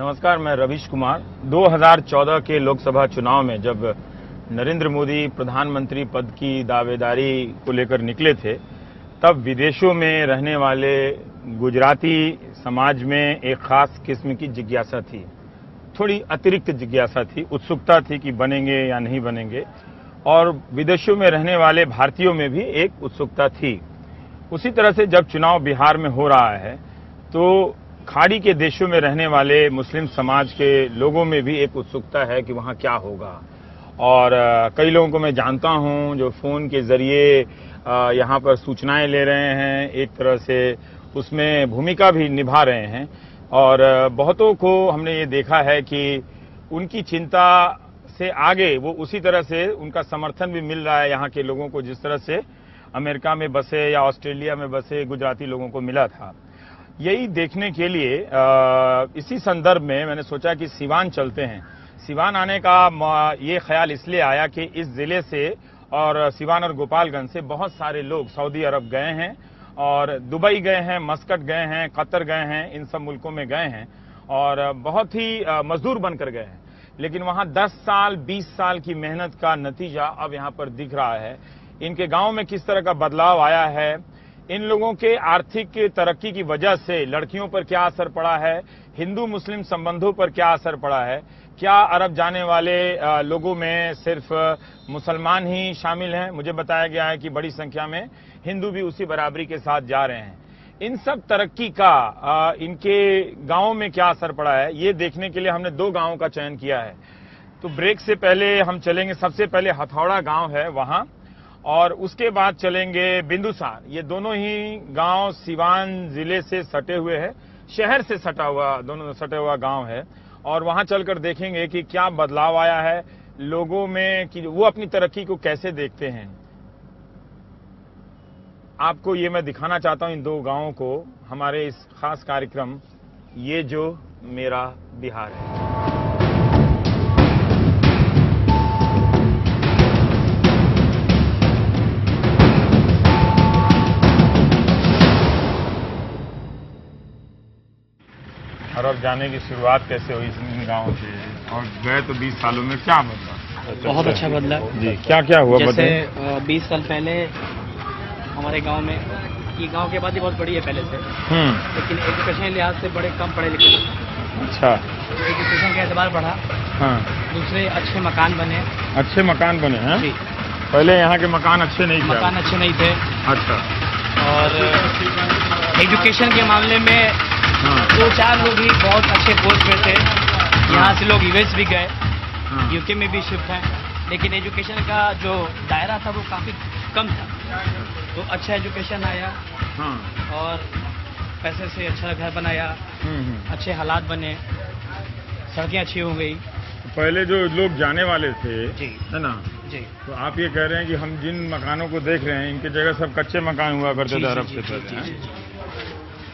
नमस्कार, मैं रवीश कुमार। 2014 के लोकसभा चुनाव में जब नरेंद्र मोदी प्रधानमंत्री पद की दावेदारी को लेकर निकले थे, तब विदेशों में रहने वाले गुजराती समाज में एक खास किस्म की जिज्ञासा थी, थोड़ी अतिरिक्त जिज्ञासा थी, उत्सुकता थी कि बनेंगे या नहीं बनेंगे। और विदेशों में रहने वाले भारतीयों में भी एक उत्सुकता थी। उसी तरह से जब चुनाव बिहार में हो रहा है तो खाड़ी के देशों में रहने वाले मुस्लिम समाज के लोगों में भी एक उत्सुकता है कि वहां क्या होगा। और कई लोगों को मैं जानता हूं जो फोन के जरिए यहां पर सूचनाएं ले रहे हैं, एक तरह से उसमें भूमिका भी निभा रहे हैं। और बहुतों को हमने ये देखा है कि उनकी चिंता से आगे वो उसी तरह से उनका समर्थन भी मिल रहा है यहाँ के लोगों को, जिस तरह से अमेरिका में बसे या ऑस्ट्रेलिया में बसे गुजराती लोगों को मिला था। यही देखने के लिए इसी संदर्भ में मैंने सोचा कि सिवान चलते हैं। सिवान आने का ये ख्याल इसलिए आया कि इस जिले से और सिवान और गोपालगंज से बहुत सारे लोग सऊदी अरब गए हैं और दुबई गए हैं, मस्कट गए हैं, कतर गए हैं, इन सब मुल्कों में गए हैं और बहुत ही मजदूर बनकर गए हैं। लेकिन वहां 10 साल 20 साल की मेहनत का नतीजा अब यहां पर दिख रहा है। इनके गांव में किस तरह का बदलाव आया है, इन लोगों के आर्थिक तरक्की की वजह से लड़कियों पर क्या असर पड़ा है, हिंदू मुस्लिम संबंधों पर क्या असर पड़ा है, क्या अरब जाने वाले लोगों में सिर्फ मुसलमान ही शामिल हैं। मुझे बताया गया है कि बड़ी संख्या में हिंदू भी उसी बराबरी के साथ जा रहे हैं। इन सब तरक्की का इनके गांवों में क्या असर पड़ा है, ये देखने के लिए हमने 2 गांवों का चयन किया है। तो ब्रेक से पहले हम चलेंगे, सबसे पहले हथौड़ा गांव है वहां, और उसके बाद चलेंगे बिंदुसार। ये दोनों ही गांव सिवान जिले से सटे हुए हैं, शहर से सटा हुआ, दोनों सटे हुआ गांव है। और वहां चलकर देखेंगे कि क्या बदलाव आया है लोगों में, कि वो अपनी तरक्की को कैसे देखते हैं। आपको ये मैं दिखाना चाहता हूं इन 2 गांवों को हमारे इस खास कार्यक्रम ये जो मेरा बिहार है। अरब जाने की शुरुआत कैसे हुई इन गाँव से, और गए तो 20 सालों में क्या बदला? बहुत अच्छा बदला जी। क्या क्या हुआ? जैसे 20 साल पहले हमारे गांव में, ये गांव की आबादी बहुत बड़ी है पहले से, लेकिन एजुकेशन लिहाज से बड़े कम पढ़े लिखे। अच्छा। एजुकेशन का एतबार बढ़ा। हाँ। दूसरे अच्छे मकान बने। अच्छे मकान बने हैं? जी। पहले यहाँ के मकान अच्छे नहीं थे? मकान अच्छे नहीं थे। अच्छा। और एजुकेशन के मामले में 2-4 लोग ही बहुत अच्छे पोस्ट पे थे। यहाँ से लोग यूएस भी गए, यूके में भी शिफ्ट हैं, लेकिन एजुकेशन का जो दायरा था वो काफी कम था। तो अच्छा एजुकेशन आया और पैसे से अच्छा घर बनाया, अच्छे हालात बने, सड़कें अच्छी हो गई। पहले जो लोग जाने वाले थे, जी, है ना जी, तो आप ये कह रहे हैं कि हम जिन मकानों को देख रहे हैं इनकी जगह सब कच्चे मकान हुआ करते थे अरब से पहले?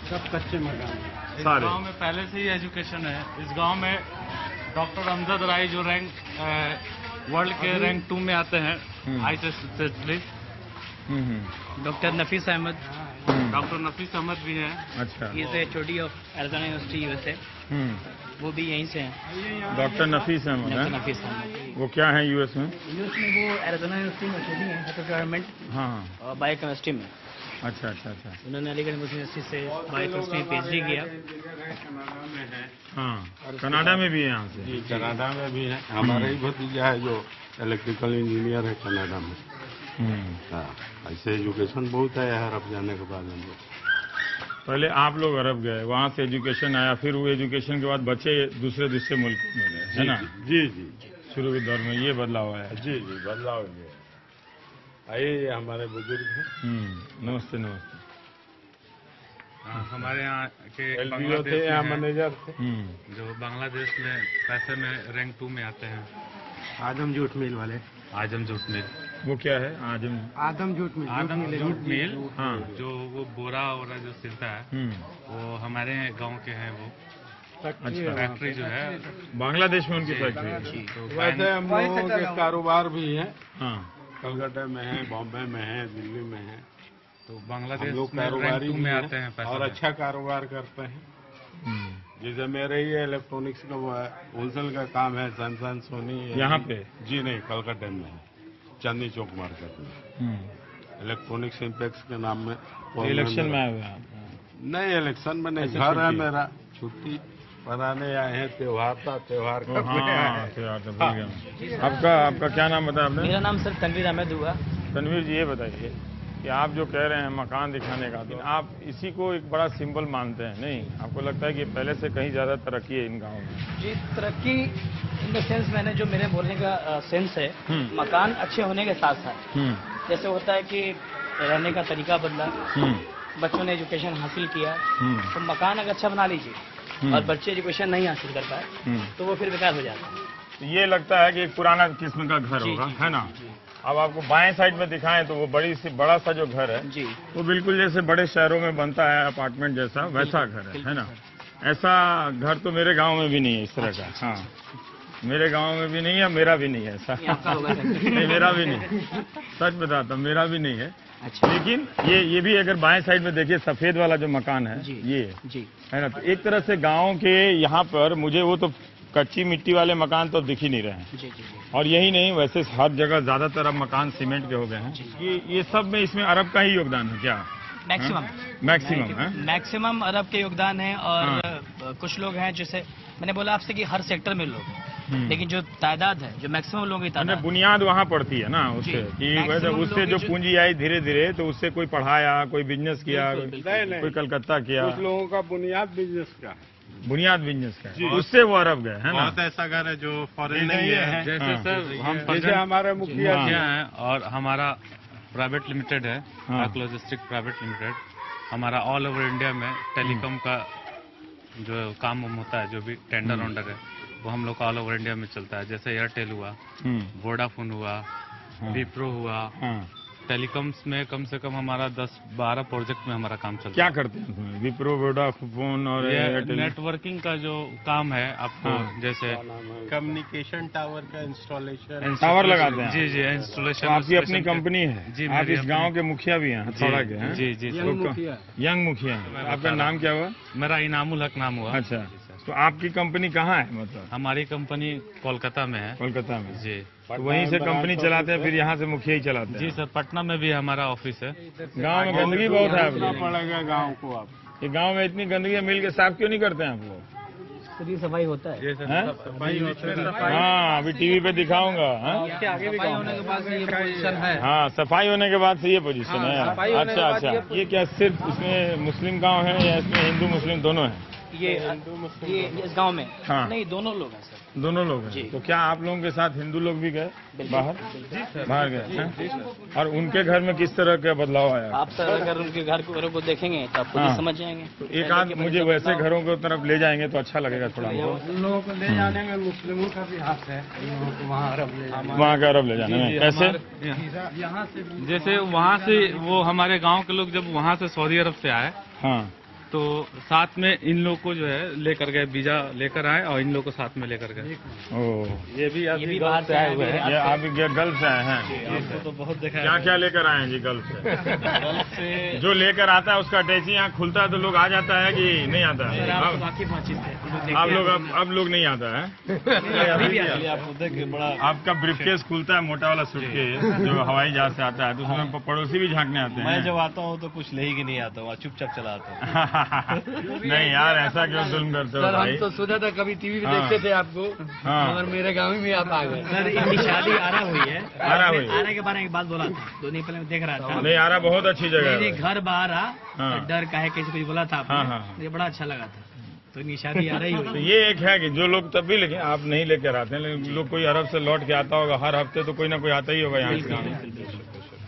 सब कच्चे मकान। इस गांव में पहले से ही एजुकेशन है। इस गांव में डॉक्टर अमजद राय जो वर्ल्ड के रैंक 2 में आते हैं, ICSE। डॉक्टर नफीस अहमद, डॉक्टर नफीस अहमद भी हैं। अच्छा। ये से HOD of Arizona university USA, वो भी यहीं से हैं। डॉक्टर नफीस अहमद है? नफीस अहमद। वो क्या है यूएस में? यूएस में वो एरिज़ोना यूनिवर्सिटी में HOD हैं, हेड ऑफ गवर्नमेंट। हाँ। बायोकेमिस्ट्री में। अच्छा अच्छा अच्छा। उन्होंने अलीगढ़ मुस्लिम यूनिवर्सिटी से बायोकेमिस्ट्री में PhD किया। हाँ, कनाडा में भी है यहाँ से? जी, कनाडा में भी है। हमारा ही भतीजा है जो इलेक्ट्रिकल इंजीनियर है कनाडा में। हाँ, ऐसे एजुकेशन बहुत है अरब जाने के बाद हम लोग। पहले आप लोग अरब गए, वहाँ से एजुकेशन आया, फिर वो एजुकेशन के बाद बच्चे दूसरे मुल्कों में गए, है ना? जी जी। शुरू के दौर में ये बदलाव आया? जी जी, बदलाव ये आइए, हमारे बुजुर्ग हैं। नमस्ते नमस्ते। हमारे यहाँ के LBO थे, यहाँ मैनेजर थे, जो बांग्लादेश में पैसे में रैंक 2 में आते हैं। आदम जूट मिल वाले। आजम जूट मिल। वो क्या है? आदम जूट मिल। आदम जूट मिल। हाँ। जो वो बोरा जो सिलता है, वो हमारे गांव के हैं। वो अच्छा। फैक्ट्री जो है बांग्लादेश में उनकी फैक्ट्री है। तो वैसे हम लोगों के कारोबार भी है, हाँ, कलकत्ता में है, बॉम्बे में है, दिल्ली में है। तो बांग्लादेश हम लोग में रैंक 2 में भी आते हैं पैसे और में। अच्छा कारोबार करते हैं। जैसे मेरे ही इलेक्ट्रॉनिक्स का वो है, होलसेल का काम है, सैमसंग, सोनी। यहाँ पे? जी नहीं, कलकत्ता में है, चांदनी चौक मार्केट में। इलेक्ट्रॉनिक्स इम्पैक्स के नाम में। इलेक्शन में आए हुए हैं आप? नहीं, इलेक्शन में नहीं, घर है मेरा, छुट्टी बनाने आए हैं, त्योहार था, त्योहार का। हाँ, त्योहार तो भूल गया मैं। आपका क्या नाम बताया आपने? मेरा नाम सर तनवीर अहमद हुआ। तनवीर जी, ये बताइए कि आप जो कह रहे हैं मकान दिखाने का, तो आप इसी को एक बड़ा सिंबल मानते हैं? नहीं, आपको लगता है कि पहले से कहीं ज्यादा तरक्की है इन गाँव में? जी, तरक्की इन द सेंस, मैंने जो मेरे बोलने का सेंस है, मकान अच्छे होने के साथ साथ जैसे होता है कि रहने का तरीका बदला, बच्चों ने एजुकेशन हासिल किया, तो मकान अगर अच्छा बना लीजिए और बच्चे एजुकेशन नहीं हासिल कर पाए तो वो फिर बेकार हो जाता है। ये लगता है कि एक पुराना किस्म का घर होगा, है ना? अब आपको बाएं साइड में दिखाएं तो वो बड़ा सा जो घर है जी, वो बिल्कुल जैसे बड़े शहरों में बनता है अपार्टमेंट जैसा, वैसा घर है ना? ऐसा घर तो मेरे गांव में भी नहीं है इस तरह का। हाँ, मेरे गांव में भी नहीं है, मेरा भी नहीं है ऐसा। नहीं, मेरा भी नहीं, सच बताता हूँ, मेरा भी नहीं है। अच्छा। लेकिन ये भी अगर बाएं साइड में देखिए, सफेद वाला जो मकान है ये है ना, तो एक तरह से गांव के यहाँ पर मुझे वो तो कच्ची मिट्टी वाले मकान तो दिख ही नहीं रहे हैं। और यही नहीं, वैसे हर जगह ज्यादातर अब मकान सीमेंट के हो गए हैं। ये सब में इसमें अरब का ही योगदान है क्या? मैक्सिमम अरब के योगदान है। और कुछ लोग हैं, जैसे मैंने बोला आपसे कि हर सेक्टर में लोग हैं, लेकिन जो तादाद है, जो मैक्सिमम लोगों की तादाद, बुनियाद वहाँ पड़ती है ना उससे, कि उससे जो पूंजी आई धीरे धीरे, तो उससे कोई पढ़ाया, कोई बिजनेस किया, कोई कलकत्ता किया। कुछ लोगों का बुनियाद बिजनेस का है, उससे वो अरब गए, है ना? बहुत ऐसा घर है जो फॉरेन नहीं है। जैसे सर हम जैसे हमारे मुखिया हैं, और हमारा प्राइवेट लिमिटेड है, लॉजिस्टिक प्राइवेट लिमिटेड। हमारा ऑल ओवर इंडिया में टेलीकॉम का जो काम होता है, जो भी टेंडर वेंडर है, वो हम लोग का ऑल ओवर इंडिया में चलता है। जैसे एयरटेल हुआ, वोडाफोन हुआ, विप्रो हुआ। टेलीकॉम्स में कम से कम हमारा 10-12 प्रोजेक्ट में हमारा काम चलता है। क्या करते हैं उसमें? विप्रो, वोडाफोन और एयरटेल? नेटवर्किंग का जो काम है आपको, जैसे कम्युनिकेशन टावर का इंस्टॉलेशन, टावर लगाते हैं? जी, इंस्टॉलेशन। तो आपकी अपनी कंपनी है जी? आप इस गांव के मुखिया भी हैं, हथौड़ा के हैं? जी। यंग मुखिया। आपका नाम क्या हुआ? मेरा इनामुल हक नाम हुआ। अच्छा, तो आपकी कंपनी कहाँ है? मतलब हमारी कंपनी कोलकाता में है। कोलकाता में? जी। तो वहीं से कंपनी चलाते हैं, फिर यहाँ से मुखिया ही चलाते हैं? जी सर, पटना में भी हमारा ऑफिस है। गांव में गंदगी बहुत है, पड़ेगा गांव को। आप ये गांव में इतनी गंदगी मिल के साफ क्यों नहीं करते हैं आप लोग? खुद ही सफाई होता है। हाँ, अभी टीवी पे दिखाऊंगा। सफाई होने के बाद ये पोजीशन है। हाँ, सफाई होने के बाद से ये पोजीशन है। अच्छा, ये क्या सिर्फ इसमें मुस्लिम गांव है या इसमें हिंदू मुस्लिम दोनों हैं? ये इस गांव में? हाँ। नहीं, दोनों लोग हैं सर। दोनों लोग हैं। तो क्या आप लोगों के साथ हिंदू लोग भी गए बाहर? बाहर गए। और उनके घर में किस तरह का बदलाव आया? आप सर अगर उनके घर को देखेंगे तो आप खुद ही समझ जाएंगे। तो एक आध मुझे वैसे घरों की तरफ ले जाएंगे तो अच्छा लगेगा थोड़ा। उन लोगों को ले जाने में मुस्लिमों का भी हाथ है, वहाँ का अरब ले जाने में कैसे? यहाँ से, जैसे वहाँ से वो हमारे गाँव के लोग जब वहाँ से सऊदी अरब से आए, हाँ, तो साथ में इन लोग को जो है लेकर गए, वीजा लेकर आए और इन लोग को साथ में लेकर गए। ओह, ये भी बाहर से आए हुए हैं। ये आप गल्फ से आए हैं? आपको तो बहुत देखा है। क्या क्या लेकर आए हैं जी गल्फ से? जो लेकर आता है उसका अटैची यहाँ खुलता है तो लोग आ जाता है कि नहीं आता है? आप लोग अब लोग नहीं आता है? आपका ब्रीफकेस खुलता है, मोटा वाला सूटकेस जो हवाई जहाज से आता है, तो उसमें पड़ोसी भी झांकने आते हैं। मैं जब आता हूँ तो कुछ ले ही नहीं आता हूँ, चुपचाप चला आता हूँ। नहीं यार, ऐसा क्यों जुल्म करते हो भाई? हम तो सोचा था कभी टीवी पे देखते थे आपको, मगर मेरे गाँव में आप आ गए। सर, इनकी शादी आरा हुई है। आरा के बारे में एक बात बोला था, 2 दिन पहले मैं देख रहा था। नहीं, आरा बहुत अच्छी जगह है। घर बाहर डर का है, किसी कुछ बोला था आपने, मुझे बड़ा अच्छा लगा था। तो इनकी शादी आ रही तो ये एक है कि जो लोग तब भी, लेकिन आप नहीं लेकर आते हैं, लेकिन लोग कोई अरब से लौट के आता होगा हर हफ्ते, तो कोई ना कोई आता ही होगा यहाँ से,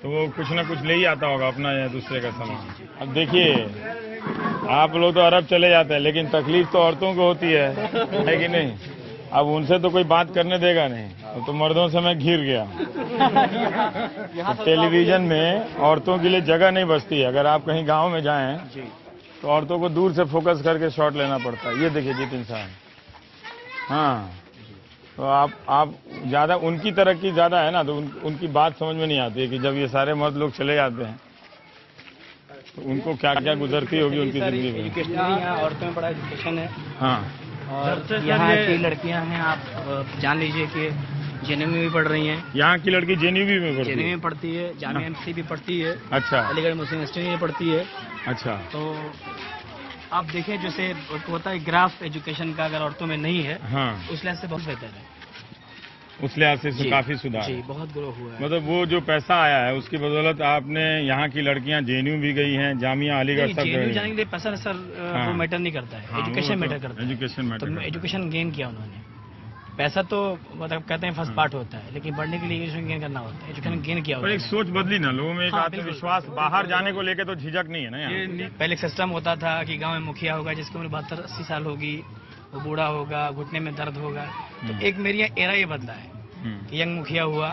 तो वो कुछ ना कुछ ले ही आता होगा अपना या दूसरे का सामान। अब देखिए, आप लोग तो अरब चले जाते हैं, लेकिन तकलीफ तो औरतों को होती है कि नहीं? अब उनसे तो कोई बात करने देगा नहीं, तो मर्दों से मैं घिर गया। तो टेलीविजन में औरतों के लिए जगह नहीं बचती है। अगर आप कहीं गांव में जाएं तो औरतों को दूर से फोकस करके शॉट लेना पड़ता है। ये देखिए जितिन साहब, हाँ, तो आप ज्यादा, उनकी तरक्की ज्यादा है ना, तो उनकी बात समझ में नहीं आती है कि जब ये सारे मर्द लोग चले जाते हैं तो उनको क्या क्या गुजरती होगी उनकी जिंदगी में। एजुकेशन यहाँ औरतों में बड़ा एजुकेशन है। हाँ, और यहाँ की लड़कियाँ हैं, आप जान लीजिए कि जेएनयू में भी पढ़ रही हैं। यहाँ की लड़की जेएनयू में पढ़ती जेएनयू है? में पढ़ती है, जामिया एमसी भी पढ़ती है, अच्छा अलीगढ़ मुस्लिम यूनिवर्सिटी में पढ़ती है। अच्छा। तो आप देखें जैसे होता है ग्राफ एजुकेशन का, अगर औरतों में नहीं है हाँ, उस लिहाज से बहुत बेहतर है। उस लिहाज से जी, काफी सुधार जी, है। बहुत ग्रो हुआ है। मतलब वो जो पैसा आया है उसकी बदौलत आपने यहाँ की लड़कियाँ जेएनयू भी गई हैं, जामिया अलीगढ़ सब जेएनयू गई जाने हैं। के लिए पैसा सर हाँ। वो मैटर नहीं करता है, हाँ, एजुकेशन वो मैटर तो करता है। एजुकेशन मैटर तो करता है। एजुकेशन गेन किया उन्होंने। पैसा तो मतलब कहते हैं फर्स्ट पार्ट होता है, लेकिन बढ़ने के लिए एजुकेशन गेन करना होता है। एजुकेशन गेन किया पर एक उन्होंने। सोच बदली ना लोगों में, एक हाँ, आत्मविश्वास, बाहर जाने को लेके तो झिझक नहीं है ना यहाँ। पहले एक सिस्टम होता था कि गांव में मुखिया होगा जिसकी उम्र 72-80 साल होगी, वो बूढ़ा होगा, घुटने में दर्द होगा। तो एक मेरी एरा ये बदला है कि यंग मुखिया हुआ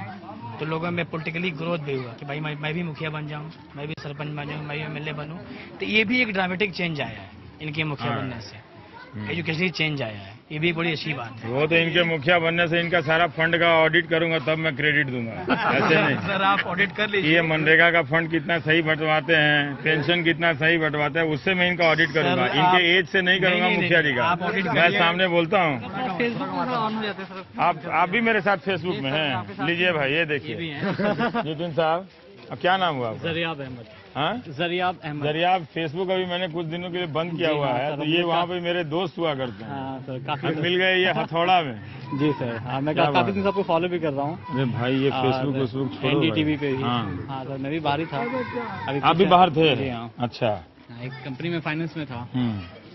तो लोगों में पॉलिटिकली ग्रोथ भी हुआ कि भाई मैं भी मुखिया बन जाऊं, मैं भी सरपंच बन जाऊं, मैं भी एमएलए बनूं। तो ये भी एक ड्रामेटिक चेंज आया है इनके मुखिया हाँ। बनने से, एजुकेशनल चेंज आया है। ये भी बड़ी अच्छी बात है। वो तो इनके मुखिया बनने से इनका सारा फंड का ऑडिट करूंगा तब मैं क्रेडिट दूंगा, ऐसे नहीं। सर आप ऑडिट कर कि लीजिए। ये मनरेगा का फंड कितना सही बंटवाते हैं, पेंशन कितना सही बंटवाते हैं, उससे मैं इनका ऑडिट करूंगा। सर, इनके आप- एज से नहीं करूंगा नहीं, मुखिया जी का। आप ऑडिट मैं करिए। सामने बोलता हूँ। फेसबुक ऑन हो जाते हैं सर। आप भी मेरे साथ फेसबुक में हैं, लीजिए भाई ये देखिए। नितिन साहब, अब क्या नाम हुआ आपका? जरियाब अहमद। हाँ, जरियाब अहमद। जरियाब। फेसबुक अभी मैंने कुछ दिनों के लिए बंद किया जी हुआ हाँ, है, सर, तो हमने ये वहाँ पे मेरे दोस्त हुआ करते हैं। हाँ सर, काफी अब मिल गए ये हथौड़ा में। जी सर। हाँ, मैं क्या काफी बात दिन से आपको फॉलो भी कर रहा हूँ। अरे भाई ये फेसबुक छोड़ो एनडीटीवी भाई। पे ही। हाँ, हाँ सर, मैं भी बाहर ही था। अभी आप भी बाहर थे? जी हाँ। अच्छा। हाँ, एक कंपनी में फाइनेंस में था।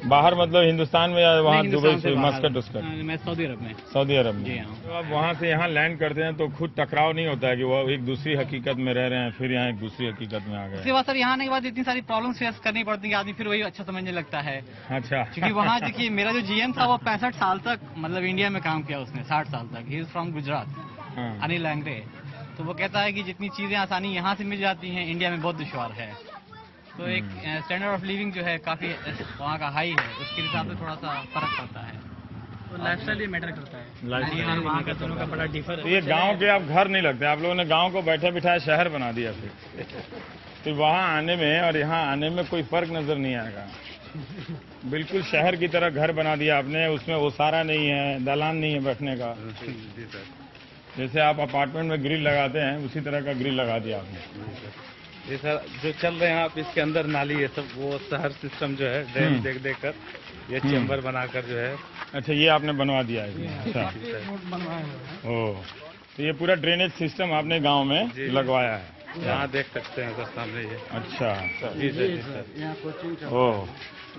बाहर मतलब हिंदुस्तान में या वहाँ नहीं, दुबई हिंदुस्तान से बाहर। मस्कट उसकट? हाँ, मैं सऊदी अरब में। सऊदी अरब जी में। हाँ। तो अब वहाँ से यहाँ लैंड करते हैं तो खुद टकराव नहीं होता है कि वो एक दूसरी हकीकत में रह रहे हैं फिर यहाँ एक दूसरी हकीकत में आ उसके गए? बाद सर यहाँ आने के बाद इतनी सारी प्रॉब्लम्स फेस करनी पड़ती है, आदमी फिर वही अच्छा समझने लगता है। अच्छा। क्योंकि वहाँ देखिए मेरा जो जीएम था वो 65 साल तक मतलब इंडिया में काम किया उसने, 60 साल तक। ही इज फ्रॉम गुजरात, हाँ। अनिल लैंगरे। तो वो कहता है कि जितनी चीजें आसानी यहाँ से मिल जाती हैं इंडिया में बहुत दुश्वार है। तो एक स्टैंडर्ड ऑफ लिविंग जो है काफी वहाँ का हाई है, उसके हिसाब से थोड़ा सा फर्क पड़ता है। तो लाइफस्टाइल भी मैटर करता है। Lifestyle और वहाँ का दोनों का बड़ा डिफर तो ये गांव के अब घर नहीं लगते, आप लोगों ने गांव को बैठे बिठाए शहर बना दिया फिर वहाँ आने में और यहाँ आने में कोई फर्क नजर नहीं आएगा। बिल्कुल शहर की तरह घर बना दिया आपने, उसमें ओसारा नहीं है, दलान नहीं है बैठने का। जैसे आप अपार्टमेंट में ग्रिल लगाते हैं उसी तरह का ग्रिल लगा दिया आपने। ये सर जो चल रहे हैं आप इसके अंदर नाली है सब, वो शहर सिस्टम जो है ड्रेन देख देख कर ये चेम्बर बनाकर जो है। अच्छा, ये आपने बनवा दिया है? अच्छा। ओ, तो ये पूरा ड्रेनेज सिस्टम आपने गांव में लगवाया है? यहाँ देख सकते हैं सर सामने ये। अच्छा। जी सर, जी सर। ओ,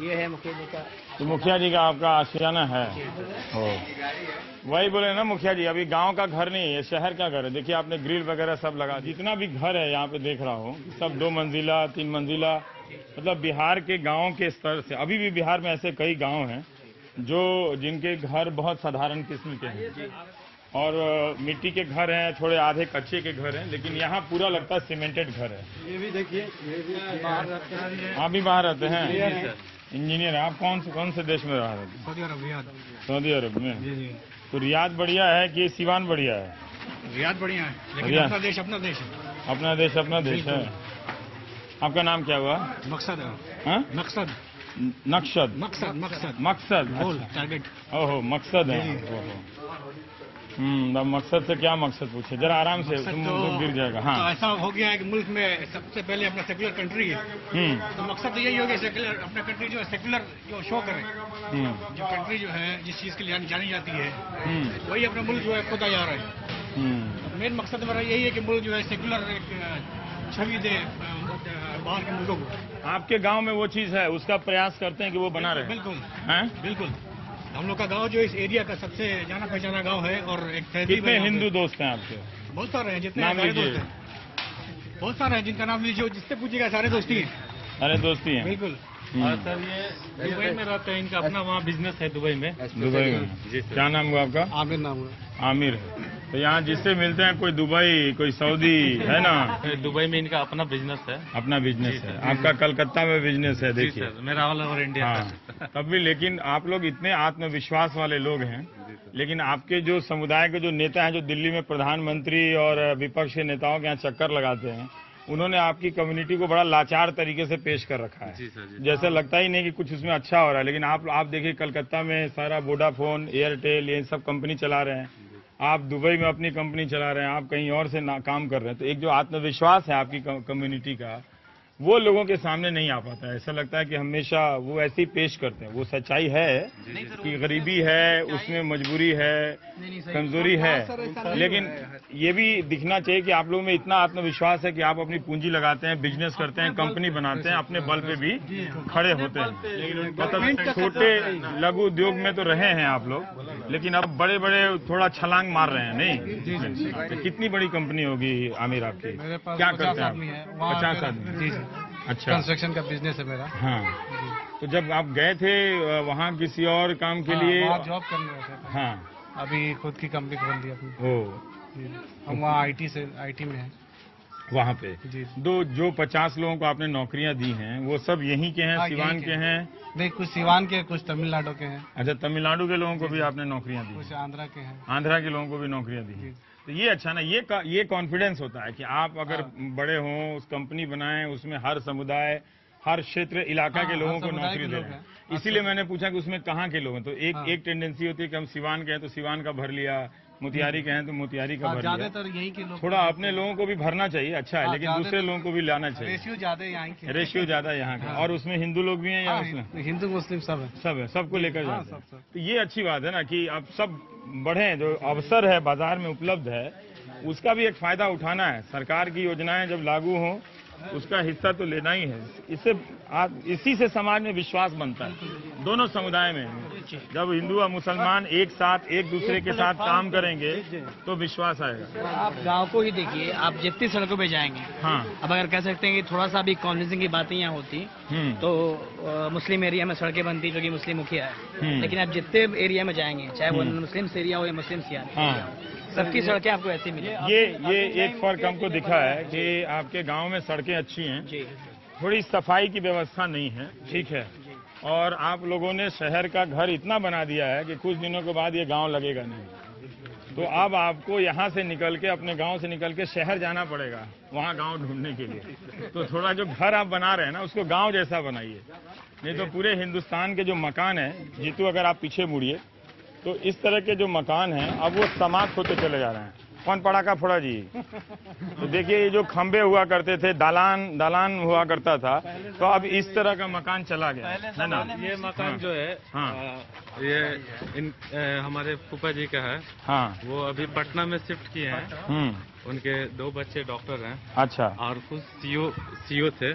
ये है मुखिया जी का। तो मुखिया जी का आपका आशियाना है? ओ, वही बोले ना मुखिया जी, अभी गांव का घर नहीं है, शहर का घर है। देखिए आपने ग्रिल वगैरह सब लगा, जितना भी घर है यहाँ पे देख रहा हूँ सब 2 मंजिला 3 मंजिला। मतलब बिहार के गांव के स्तर से अभी भी बिहार में ऐसे कई गांव हैं जो जिनके घर बहुत साधारण किस्म के हैं और मिट्टी के घर हैं, थोड़े आधे कच्चे के घर हैं, लेकिन यहाँ पूरा लगता है सीमेंटेड घर है। ये भी देखिए, ये भी बाहर रहते हैं। आप भी बाहर रहते हैं? इंजीनियर। आप कौन से देश में रह रहे थे? सऊदी अरब, रियाद। सऊदी अरब में? जी जी। तो रियाद बढ़िया है कि सिवान बढ़िया है? रियाद बढ़िया है, लेकिन रियाद। अपना देश अपना देश है। अपना देश है। आपका नाम क्या हुआ? मकसद है। हाँ? मकसद नक्शद? मकसद मकसद मकसद। गोल अच्छा। टारगेट। ओहो, मकसद है। ओहो। अब मकसद से क्या मकसद पूछे, जरा आराम से, तुम तो गिर जाएगा। तो हाँ। ऐसा हो गया है कि मुल्क में सबसे पहले अपना सेकुलर कंट्री है। तो मकसद तो यही हो गया सेकुलर, अपना कंट्री जो है सेकुलर जो शो करे। जो कंट्री जो है जिस चीज के लिए जानी जाती है वही अपना मुल्क जो है खुदा जा रहा है। मेन मकसद हमारा यही है कि मुल्क जो है सेकुलर एक छवि दे बाहर के मुल्कों को। आपके गांव में वो चीज है, उसका प्रयास करते हैं कि वो बना रहे? बिल्कुल हैं? बिल्कुल। हम लोग का गांव जो इस एरिया का सबसे जाना पहचाना गांव है और एक तहजीब कितने है यहाँ पे। हिंदू दोस्त हैं आपके? बहुत सारे हैं, जितने नाम सारे लीजिए। दोस्त हैं। बहुत सारे हैं जिनका नाम लीजिए, जिससे पूछिएगा सारे दोस्ती हैं। अरे दोस्ती हैं? बिल्कुल। और सर ये दुबई में रहते हैं, इनका अपना वहाँ बिजनेस है दुबई में। दुबई में? जी सर। क्या नाम हुआ आपका? आमिर नाम हुआ। आमिर है। तो यहाँ जिससे मिलते हैं कोई दुबई, कोई सऊदी, है ना? दुबई में इनका अपना बिजनेस है। अपना बिजनेस है। आपका कलकत्ता में बिजनेस है, जी देखिए। सर, मेरा ऑल ओवर इंडिया है। हाँ, तब भी लेकिन आप लोग इतने आत्मविश्वास वाले लोग हैं, लेकिन आपके जो समुदाय के जो नेता हैं जो दिल्ली में प्रधानमंत्री और विपक्ष के नेताओं के यहाँ चक्कर लगाते हैं, उन्होंने आपकी कम्युनिटी को बड़ा लाचार तरीके से पेश कर रखा है। जी सर जी। जैसे लगता ही नहीं कि कुछ उसमें अच्छा हो रहा है, लेकिन आप देखिए कलकत्ता में सारा वोडाफोन, एयरटेल, ये सब कंपनी चला रहे हैं, आप दुबई में अपनी कंपनी चला रहे हैं, आप कहीं और से काम कर रहे हैं। तो एक जो आत्मविश्वास है आपकी कम्युनिटी का, वो लोगों के सामने नहीं आ पाता है। ऐसा लगता है कि हमेशा वो ऐसे ही पेश करते हैं। वो सच्चाई है कि गरीबी है, उसमें मजबूरी है, कमजोरी है, लेकिन ये भी दिखना चाहिए कि आप लोगों में इतना आत्मविश्वास है कि आप अपनी पूंजी लगाते हैं, बिजनेस करते हैं, कंपनी बनाते हैं, अपने बल पे भी खड़े होते हैं। मतलब छोटे लघु उद्योग में तो रहे हैं आप लोग, लेकिन अब बड़े बड़े थोड़ा छलांग मार रहे हैं। नहीं, तो कितनी बड़ी कंपनी होगी आमिर आपकी? क्या करते हैं? 50 आदमी। अच्छा, कंस्ट्रक्शन का बिजनेस है मेरा। हाँ, तो जब आप गए थे वहाँ किसी और काम के लिए? जॉब करने गए थे। हाँ, अभी खुद की कंपनी खोल दी अपनी। हम वहाँ आईटी में हैं वहाँ पे। जी। जो 50 लोगों को आपने नौकरियां दी हैं, वो सब यहीं के हैं, सिवान के हैं? नहीं, कुछ सिवान के, कुछ तमिलनाडु के हैं। अच्छा, तमिलनाडु के लोगों को भी आपने नौकरियां दी? कुछ आंध्रा के हैं। आंध्रा के लोगों को भी नौकरियां दी। तो ये अच्छा ना, ये कॉन्फिडेंस होता है कि आप अगर बड़े हों, उस कंपनी बनाएं, उसमें हर समुदाय, हर क्षेत्र, इलाका के लोगों को नौकरी दे रहे हैं। इसीलिए मैंने पूछा कि उसमें कहाँ के लोग हैं। तो एक टेंडेंसी होती है कि हम सिवान के हैं तो सिवान का भर लिया, मोतिहारी के हैं तो मोतिहारी का भर लिया। ज्यादातर यही के लोग। थोड़ा अपने लोगों को भी भरना चाहिए, अच्छा है, लेकिन दूसरे लोगों को भी लाना चाहिए। रेशियो ज्यादा यहाँ के। रेशियो ज्यादा यहाँ का। और उसमें हिंदू लोग भी हैं या मुस्लिम? हिंदू मुस्लिम सब है। सब है, सबको लेकर जाते हैं। तो ये अच्छी बात है ना कि अब सब बढ़े, जो अवसर है बाजार में उपलब्ध है, उसका भी एक फायदा उठाना है। सरकार की योजनाएं जब लागू हों, उसका हिस्सा तो लेना ही है। इसी से समाज में विश्वास बनता है, दोनों समुदाय में। जब हिंदू और मुसलमान एक साथ एक दूसरे के साथ काम करेंगे तो विश्वास आएगा। आप गांव को ही देखिए, आप जितनी सड़कों पे जाएंगे, हाँ, अब अगर कह सकते हैं कि थोड़ा सा भी कॉन्फ्रेंसिंग की बातें यहाँ होती तो मुस्लिम एरिया में सड़कें बनती जो कि मुस्लिम मुखिया है, लेकिन आप जितने एरिया में जाएंगे, चाहे वो मुस्लिम एरिया हो या मुस्लिम एरिया, सबकी सड़कें आपको ऐसी मिलेंगी। ये एक फर्क हमको दिखा है कि आपके गांव में सड़कें अच्छी हैं, थोड़ी सफाई की व्यवस्था नहीं है, ठीक है, और आप लोगों ने शहर का घर इतना बना दिया है कि कुछ दिनों के बाद ये गांव लगेगा नहीं। तो अब आपको यहाँ से निकल के, अपने गांव से निकल के शहर जाना पड़ेगा, वहाँ गांव ढूंढने के लिए। तो थोड़ा जो घर आप बना रहे हैं ना, उसको गांव जैसा बनाइए, नहीं तो पूरे हिंदुस्तान के जो मकान है, जीतू अगर आप पीछे मुड़िए तो इस तरह के जो मकान हैं अब वो समाप्त होते चले जा रहे हैं। कौन पड़ाका फोड़ा जी? तो देखिए, ये जो खंबे हुआ करते थे, दालान हुआ करता था, तो अब इस तरह का मकान चला गया है ना। ये मकान जो है, ये हमारे फूफा जी का है। हाँ, वो अभी पटना में शिफ्ट किए हैं। उनके 2 बच्चे डॉक्टर हैं। अच्छा। और कुछ सीओ थे,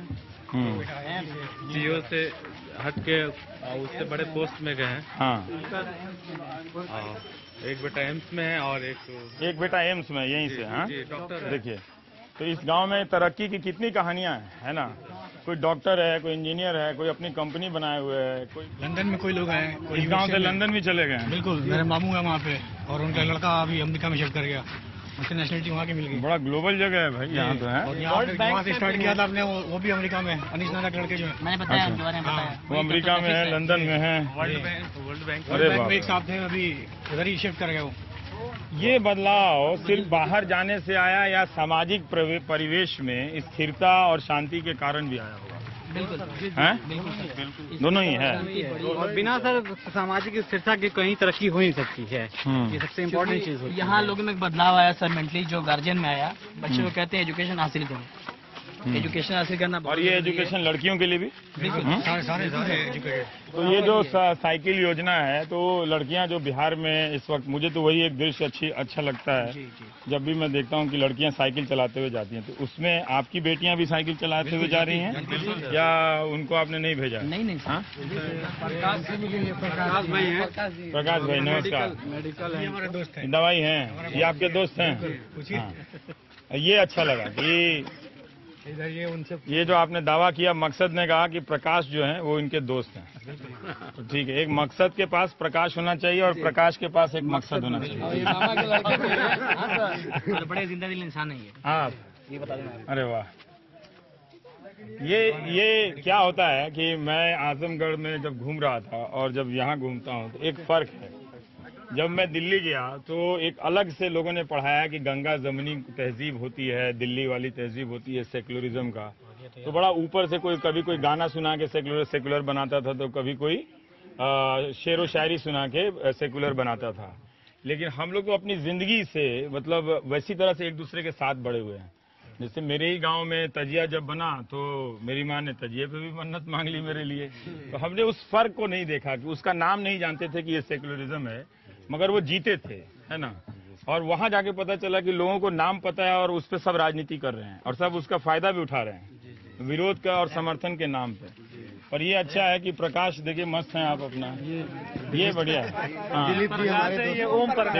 सीओ से हट के उससे बड़े पोस्ट में गए हैं। हाँ, एक बेटा एम्स में है और एक बेटा एम्स में, यहीं से। हाँ, डॉक्टर। देखिए, तो इस गांव में तरक्की की कितनी कहानियां है ना। कोई डॉक्टर है, कोई इंजीनियर है, कोई अपनी कंपनी बनाए हुए है, कोई लंदन में कोई लोग हैं। इस गांव से लंदन भी चले गए हैं। बिल्कुल, मेरे मामू है वहाँ पे, और उनका लड़का अभी अमेरिका में शिफ्ट कर गया, उसकी नेशनलिटी वहाँ की मिल गई। बड़ा ग्लोबल जगह है भाई यहाँ तो है। वहाँ से स्टार्ट किया था आपने, वो भी अमेरिका में, अनीश नाना के लड़के जो है, मैंने बताया उनके बारे में बताया। वो अमेरिका में है, लंदन में है, वर्ल्ड बैंक अरे एक साथ थे, अभी इधर ही शिफ्ट कर गए वो। ये बदलाव सिर्फ बाहर जाने से आया या सामाजिक परिवेश में स्थिरता और शांति के कारण भी आया होगा? बिल्कुल है, दोनों ही है। और बिना सर सामाजिक स्थिरता की कहीं तरक्की हो नहीं सकती है। ये सबसे इम्पोर्टेंट चीज है। यहाँ लोगों में एक बदलाव आया सर, मेंटली जो गार्जियन में आया, बच्चों को कहते हैं एजुकेशन हासिल करो, एजुकेशन हासिल करना। और ये एजुकेशन लड़कियों के लिए भी बिल्कुल, सारे एजुकेटेड। तो ये जो साइकिल योजना है, तो लड़कियां जो बिहार में इस वक्त, मुझे तो वही एक दृश्य अच्छा लगता है। जब भी मैं देखता हूं कि लड़कियां साइकिल चलाते हुए जाती हैं, तो उसमें आपकी बेटियां भी साइकिल चलाते हुए जा रही हैं या उनको आपने नहीं भेजा? नहीं। हाँ, प्रकाश भाई नमस्कार। मेडिकल है, हमारे दोस्त हैं, दवाई हैं, ये आपके दोस्त हैं? ये अच्छा लगा कि इधर ये जो आपने दावा किया, मकसद ने कहा कि प्रकाश जो है वो इनके दोस्त हैं। तो ठीक है, एक मकसद के पास प्रकाश होना चाहिए और प्रकाश के पास एक मकसद होना चाहिए। बड़े जिंदा दिल इंसान है आप, ये बता दें। अरे वाह, ये क्या होता है कि मैं आजमगढ़ में जब घूम रहा था और जब यहाँ घूमता हूँ तो एक फर्क है जब मैं दिल्ली गया तो एक अलग से लोगों ने पढ़ाया कि गंगा जमनी तहजीब होती है, दिल्ली वाली तहजीब होती है सेक्युलरिज्म का। तो बड़ा ऊपर से कभी कोई गाना सुना के सेक्युलर बनाता था, तो कभी कोई शेर व शायरी सुना के सेक्युलर बनाता था। लेकिन हम लोग तो अपनी जिंदगी से मतलब वैसी तरह से एक दूसरे के साथ बड़े हुए हैं। जैसे मेरे ही गांव में तजिया जब बना तो मेरी माँ ने तजिए पे भी मन्नत मांग ली मेरे लिए। तो हमने उस फर्क को नहीं देखा कि उसका नाम नहीं जानते थे कि ये सेक्युलरिज्म है, मगर वो जीते थे, है ना। और वहां जाके पता चला कि लोगों को नाम पता है और उस पर सब राजनीति कर रहे हैं और सब उसका फायदा भी उठा रहे हैं विरोध का और समर्थन के नाम पे। और ये अच्छा है कि प्रकाश देखिए मस्त हैं आप अपना, ये बढ़िया है। हाँ, ये ओम प्रकाश,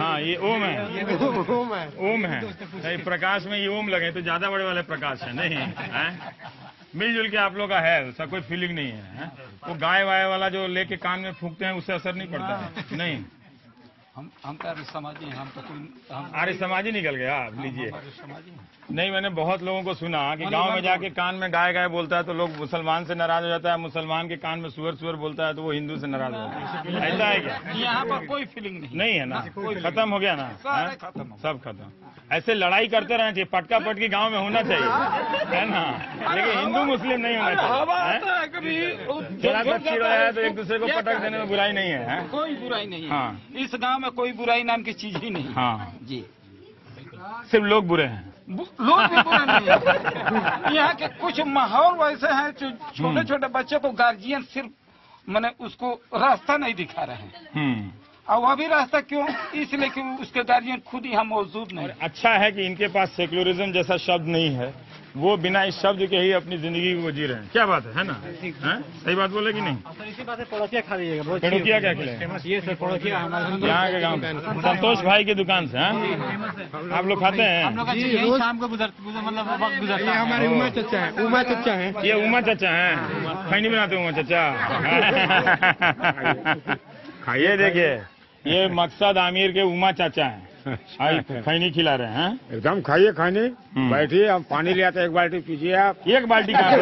हाँ ये ओम है, ओम है। प्रकाश में ये ओम लगे तो ज्यादा बड़े वाले प्रकाश है नहीं है। मिलजुल के आप लोग का है, ऐसा कोई फीलिंग नहीं है। वो गाय वाय वाला जो लेके कान में फूकते हैं उससे असर नहीं पड़ता है। नहीं, हम तो आर्य समाजी हैं, हम तो कोई आर्य समाजी निकल गया। आप लीजिए, नहीं मैंने बहुत लोगों को सुना कि गांव में जाके कान में गाय गाय बोलता है तो लोग मुसलमान से नाराज हो जाता है, मुसलमान के कान में सुअर बोलता है तो वो हिंदू से नाराज हो जाता है। ऐसा है क्या? यहाँ पर कोई फीलिंग नहीं है ना, खत्म हो गया ना, सब खत्म। ऐसे लड़ाई करते रहना चाहिए, पटका पटकी गांव में होना चाहिए, है ना, लेकिन हिंदू मुस्लिम नहीं होना चाहिए। थोड़ा बच्ची रहा है तो एक दूसरे को पटक देने में बुराई नहीं है, कोई बुराई नहीं है। हाँ, इस गांव में कोई बुराई नाम की चीज ही नहीं। हाँ जी, सिर्फ लोग बुरे हैं, लोग भी बुरे नहीं है। यहाँ के कुछ माहौल वैसे हैं जो छोटे छोटे बच्चे को गार्जियन सिर्फ मैंने उसको रास्ता नहीं दिखा रहे हैं। और वह भी रास्ता क्यों? इसलिए कि उसके गार्जियन खुद यहाँ मौजूद नहीं। अच्छा है कि इनके पास सेक्युलरिज्म जैसा शब्द नहीं है, वो बिना इस शब्द के ही अपनी जिंदगी को जी रहे हैं। क्या बात है ना? सही बात बोले कि नहीं? सर इसी बात से पड़ोसिया खा लीजिएगा। पेड़ोकिया क्या खिले? ये सर पड़ोसिया हमारे यहाँ के गाँव संतोष भाई की दुकान से। आप लोग खाते हैं? यही शाम को मतलब वक्त गुजरता है। हमारे उमा चचा है, उमा चचा है। ये उमा चचा है, खैनी बनाते उमा चचा। खाइए, देखिए ये मकसद आमिर के उमा चाचा हैं, खैनी खिला रहे हैं। एकदम खाइए खाने, बैठिए, हम पानी ले आते, एक बाल्टी पीजिए आप। एक बाल्टी कहाँ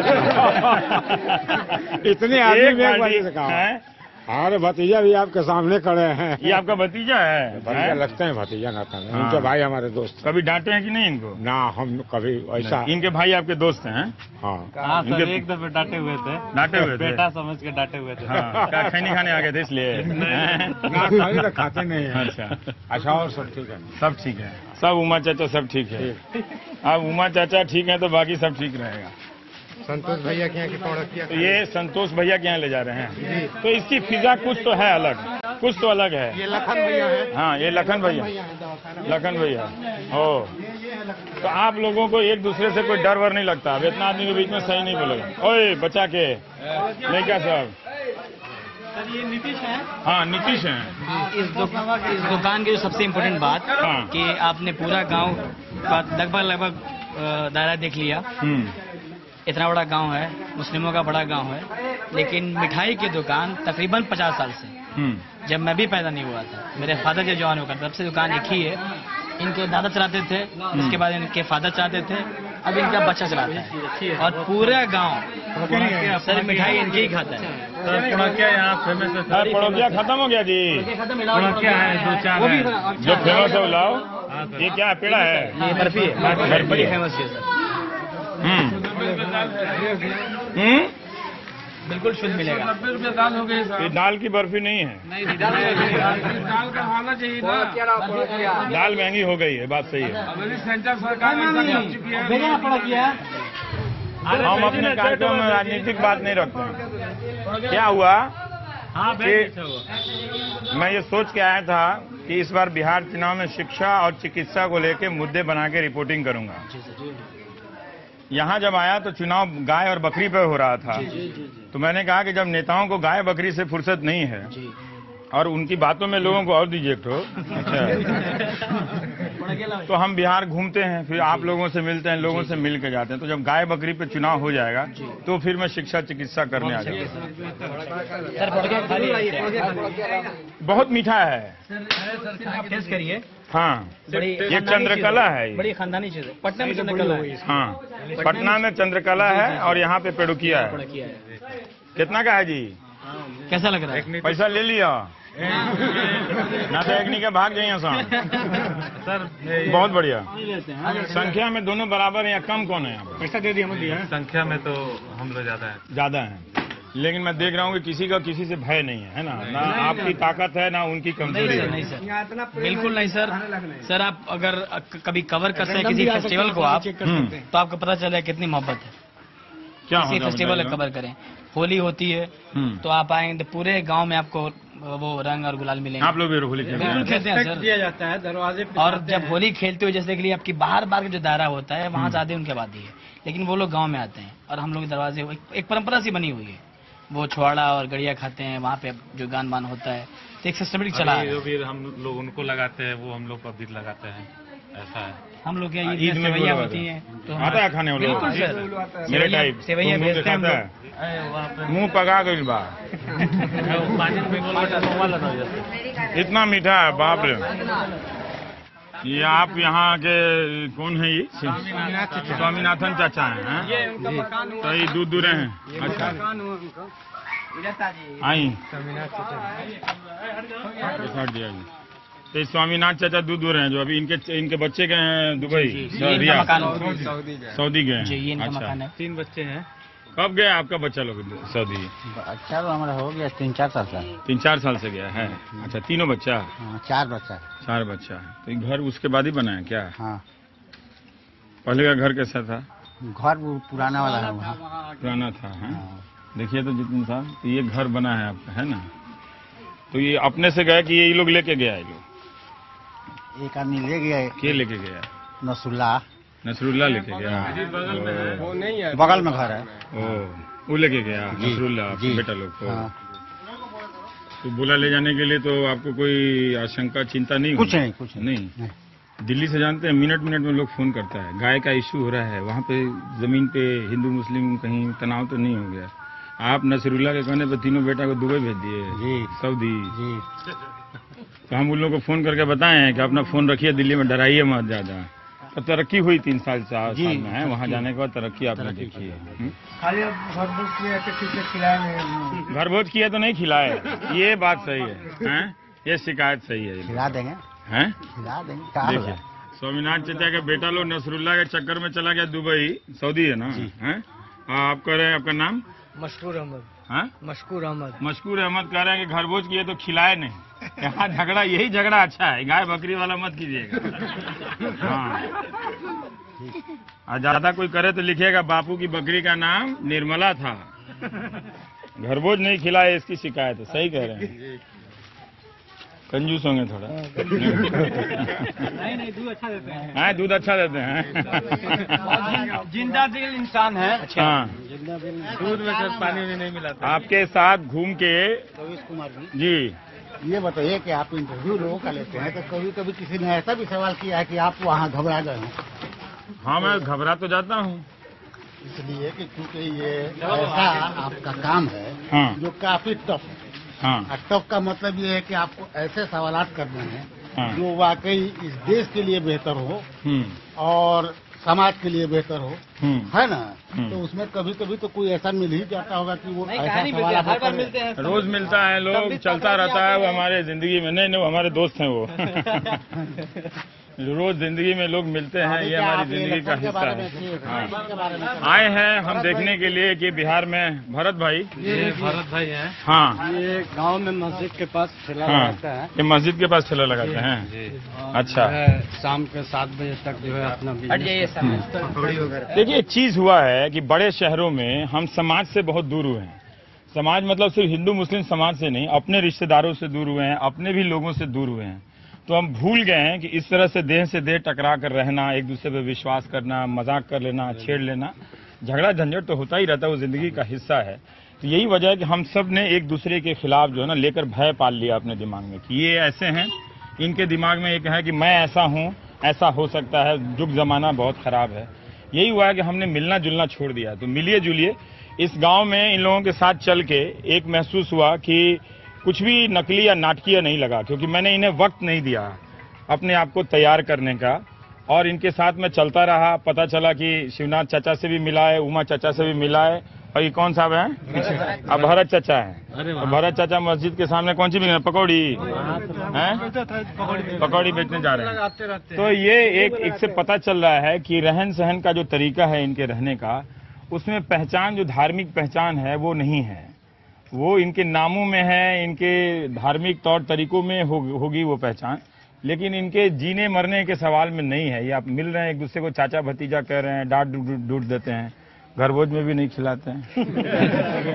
इतने आदमी में एक बाल्टी से कहा। हमारे भतीजा भी आपके सामने खड़े हैं। ये आपका भतीजा है? भतीजा लगते हैं, भतीजा नाता है। इनके भाई हमारे दोस्त। कभी डांटे हैं कि नहीं इनको? ना, हम कभी ऐसा। इनके भाई आपके दोस्त हैं? हाँ सर, एक दफे डांटे हुए थे। डांटे हुए थे? बेटा समझ के डांटे हुए थे। हाँ, खैनी खाने आ गए थे इसलिए? ना, खाते नहीं है। अच्छा, और सब ठीक है? सब ठीक है, सब उमा चाचा सब ठीक है। अब उमा चाचा ठीक है तो बाकी सब ठीक रहेगा। संतोष भैया के यहाँ की पौड़किया। तो ये संतोष भैया के यहाँ ले जा रहे हैं, तो इसकी फिजा कुछ तो है अलग, कुछ तो अलग है। ये लखन भैया है। हाँ, ये लखन भैया, लखन भैया हो। तो आप लोगों को एक दूसरे से कोई डर वर नहीं लगता? अब इतना आदमी के बीच में सही नहीं बोलेगा। ओए बचा के नहीं क्या साहब? ये नीतीश है। हाँ, नीतीश है। इस दुकान की जो सबसे इम्पोर्टेंट बात कि आपने पूरा गांव का लगभग दायरा देख लिया। इतना बड़ा गांव है, मुस्लिमों का बड़ा गांव है, लेकिन मिठाई की दुकान तकरीबन 50 साल से, जब मैं भी पैदा नहीं हुआ था, मेरे फादर जब जवान होकर तब से दुकान एक ही है। इनके दादा चलाते थे, उसके बाद इनके फादर चलाते थे, अब इनका बच्चा चलाता है और पूरा गांव सर मिठाई इनकी ही खाता है। पड़ोकिया यहाँ फेमस है। पड़ोकिया खत्म हो गया जी। पड़ोकिया है, दो चार है। जो फेमस है वो लाओ। ये क्या है? पेड़ा है? ये बर्फी है, बड़ी फेमस है सर। बिल्कुल शुद्ध मिलेगा। 90 रुपये दाल हो गई। ये दाल की बर्फी नहीं है। दाल का खाना चाहिए ना। दाल महंगी हो गई है, बात सही है। सेंटर सरकार हम अपने कार्यक्रम में राजनीतिक बात नहीं रखते हैं। क्या हुआ? हाँ, मैं ये सोच के आया था कि इस बार बिहार चुनाव में शिक्षा और चिकित्सा को लेकर मुद्दे बना के रिपोर्टिंग करूंगा। यहाँ जब आया तो चुनाव गाय और बकरी पे हो रहा था, तो मैंने कहा कि जब नेताओं को गाय बकरी से फुर्सत नहीं है और उनकी बातों में लोगों को और दीजिए अच्छा, तो हम बिहार घूमते हैं, फिर आप लोगों से मिलते हैं, लोगों से मिल के जाते हैं। तो जब गाय बकरी पे चुनाव हो जाएगा तो फिर मैं शिक्षा चिकित्सा करने आ जाऊंगा। बहुत मीठा है, टेस्ट करिए। हाँ, ये चंद्रकला है, बड़ी खानदानी चीज है। पटना में चंद्रकला है। हाँ, पटना में चंद्रकला है और यहाँ पे पेड़ुकिया है। कितना का है जी? कैसा लग रहा है? पैसा ले लिया? ना तो एक के भाग जाइए सर। बहुत बढ़िया। संख्या में दोनों बराबर हैं या कम कौन है यहाँ पे? पैसा दे दिया हम दिया है। संख्या में तो हम लोग ज्यादा हैं। लेकिन मैं देख रहा हूँ कि किसी का किसी से भय नहीं है ना? ना आपकी ताकत है ना उनकी कमजोरी है। नहीं सर, बिल्कुल नहीं सर। सर आप अगर कभी कवर करते हैं किसी फेस्टिवल को आप, तो आपको पता चलेगा कितनी मोहब्बत है। क्या किसी फेस्टिवल कवर करें, होली होती है तो आप आएंगे तो पूरे गांव में आपको वो रंग और गुलाल मिलेंगे। आप लोग भी होली खेलते हैं? खेलते हैं सर, दिया जाता है दरवाजे पे। और जब होली खेलते हुए जैसे के लिए आपकी बाहर का जो दायरा होता है वहाँ ज्यादा उनकी आबादी है, लेकिन वो लोग गाँव में आते हैं और हम लोग के दरवाजे एक परंपरा सी बनी हुई है। वो छुआड़ा और गड़िया खाते हैं वहाँ पे, जो गान बान होता है तो एक सिस्टमेटिक चला है। जो भी हम लोग उनको लगाते हैं वो हम लोग को भी लगाते हैं, ऐसा है। हम लोग यहाँ ईद में सेवैया होती हैं तो आता है खाने वाले? बिल्कुल सर, मेरे टाइप सेवैया भेजते हैं हम लोग। मुंह पका गई बा, इतना मीठा है, बाप रे। ये आप यहाँ के कौन है? ये स्वामीनाथन चाचा हैं? तो ये दूर दूर हैं। अच्छा आई तो स्वामीनाथ चाचा दूर दूर हैं, जो अभी इनके बच्चे गए हैं दुबई, सऊदी गए हैं। अच्छा 3 बच्चे हैं। कब गया आपका बच्चा लोग सऊदी? अच्छा तो हमारा हो गया 3-4 साल से। 3-4 साल से गया है? अच्छा, तीनों बच्चा? 4 बच्चा। 4 बच्चा। तो ये घर उसके बाद ही बना है क्या? हाँ। पहले का घर कैसा था? घर वो पुराना वाला है वहाँ। पुराना था है? देखिए तो जितने साल, तो ये घर बना है आपका, है ना? तो ये अपने से गए कि ये लोग लेके गया? ये लोग एक आदमी ले गया। के लेके गया? नसरुल्ला लेके गया। वो नहीं है, बगल में घर है। वो लेके गया नसरुल्ला बेटा लोग को। तो बोला ले जाने के लिए, तो आपको कोई आशंका चिंता नहीं? कुछ नहीं। दिल्ली से जानते हैं मिनट में लोग फोन करता है, गाय का इशू हो रहा है वहाँ पे, जमीन पे हिंदू मुस्लिम कहीं तनाव तो नहीं हो गया? आप नसरुल्ला के कहने पे तीनों बेटा को दुबई भेज दिए, सऊदी। तो हम उन लोगों को फोन करके बताए हैं कि अपना फोन रखिए, दिल्ली में डराइए मत ज्यादा। तो तरक्की हुई 3 साल 4 साल में है, वहाँ जाने के बाद तरक्की आपने देखी है। खाली घर भोज किया तो ठीक से खिलाया नहीं। घर भोज किया तो नहीं खिलाए, ये बात सही है? ये शिकायत सही है। खिला देंगे हैं? खिला देंगे। देखिए स्वामीनाथ चाचा के बेटा लोग नसरुल्ला के चक्कर में चला गया दुबई, सऊदी है ना? हैं? आप कह रहे हैं आपका नाम? मशकूर अहमद। हाँ? मशकूर अहमद कह रहे हैं कि घर भोज किए तो खिलाए नहीं। यहाँ झगड़ा, यही झगड़ा अच्छा है, गाय बकरी वाला मत कीजिएगा। हाँ, और ज्यादा कोई करे तो लिखिएगा बापू की बकरी का नाम निर्मला था। घर भोज नहीं खिलाए इसकी शिकायत है। सही कह रहे हैं, कंजूस होंगे थोड़ा। नहीं दूध अच्छा देते हैं। हाँ, दूध अच्छा देते हैं। जिंदा दिल इंसान है। हाँ, दूध में सिर्फ पानी नहीं मिलाता। आपके साथ घूम के रवीश कुमार जी, ये बताइए कि आप इंटरव्यू लोगों का लेते हैं, तो कभी कभी किसी ने ऐसा भी सवाल किया है कि आप वहाँ घबरा गए हैं? हाँ, मैं घबरा तो जाता हूँ, इसलिए कि क्योंकि ये ऐसा आपका काम है हाँ, जो काफी टफ है। हाँ, टफ का मतलब ये है कि आपको ऐसे सवालात करने हैं हाँ, जो वाकई इस देश के लिए बेहतर हो और समाज के लिए बेहतर हो, है ना? तो उसमें कभी कभी तो कोई ऐसा मिल ही जाता होगा कि वो ऐसा सवाल हर बार मिलते हैं। रोज मिलता है, लोग चलता रहता है वो हमारे जिंदगी में। नहीं, वो हमारे दोस्त हैं वो। रोज जिंदगी में लोग मिलते हैं, ये हमारी जिंदगी का हिस्सा है। हाँ, आए हैं हम देखने के लिए कि बिहार में भरत भाई, ये भरत भाई हैं। हाँ, ये गांव में मस्जिद के पास ठेला लगाता है। ये मस्जिद के पास ठेला लगाते हैं? अच्छा, शाम के 7 बजे तक जो है अपना देखिए एक चीज हुआ है कि बड़े शहरों में हम समाज से बहुत दूर हुए हैं। समाज मतलब सिर्फ हिंदू मुस्लिम समाज से नहीं, अपने रिश्तेदारों से दूर हुए हैं, अपने भी लोगों से दूर हुए हैं। तो हम भूल गए हैं कि इस तरह से देह टकरा कर रहना, एक दूसरे पे विश्वास करना, मजाक कर लेना, छेड़ लेना, झगड़ा झंझट तो होता ही रहता है, वो जिंदगी का हिस्सा है। तो यही वजह है कि हम सब ने एक दूसरे के खिलाफ जो है ना लेकर भय पाल लिया अपने दिमाग में कि ये ऐसे हैं, इनके दिमाग में एक है कि मैं ऐसा हूँ, ऐसा हो सकता है, युग जमाना बहुत खराब है। यही हुआ है कि हमने मिलना जुलना छोड़ दिया। तो मिलिए जुलिए, इस गांव में इन लोगों के साथ चल के एक महसूस हुआ कि कुछ भी नकली या नाटकीय नहीं लगा, क्योंकि मैंने इन्हें वक्त नहीं दिया अपने आप को तैयार करने का, और इनके साथ में चलता रहा। पता चला कि शिवनाथ चाचा से भी मिला है, उमा चाचा से भी मिला है, और ये कौन साहब है? अब भरत चाचा है। तो भरत चाचा मस्जिद के सामने कौन सी बिकने? पकौड़ी हैं? पकौड़ी बेचने जा रहे हैं। तो ये एक से पता चल रहा है कि रहन सहन का जो तरीका है इनके रहने का, उसमें पहचान, जो धार्मिक पहचान है वो नहीं है, वो इनके नामों में है, इनके धार्मिक तौर तरीकों में होगी वो पहचान, लेकिन इनके जीने मरने के सवाल में नहीं है। ये आप मिल रहे हैं एक दूसरे को चाचा भतीजा कह रहे हैं, डांट डूट देते हैं, घर भोज में भी नहीं खिलाते हैं।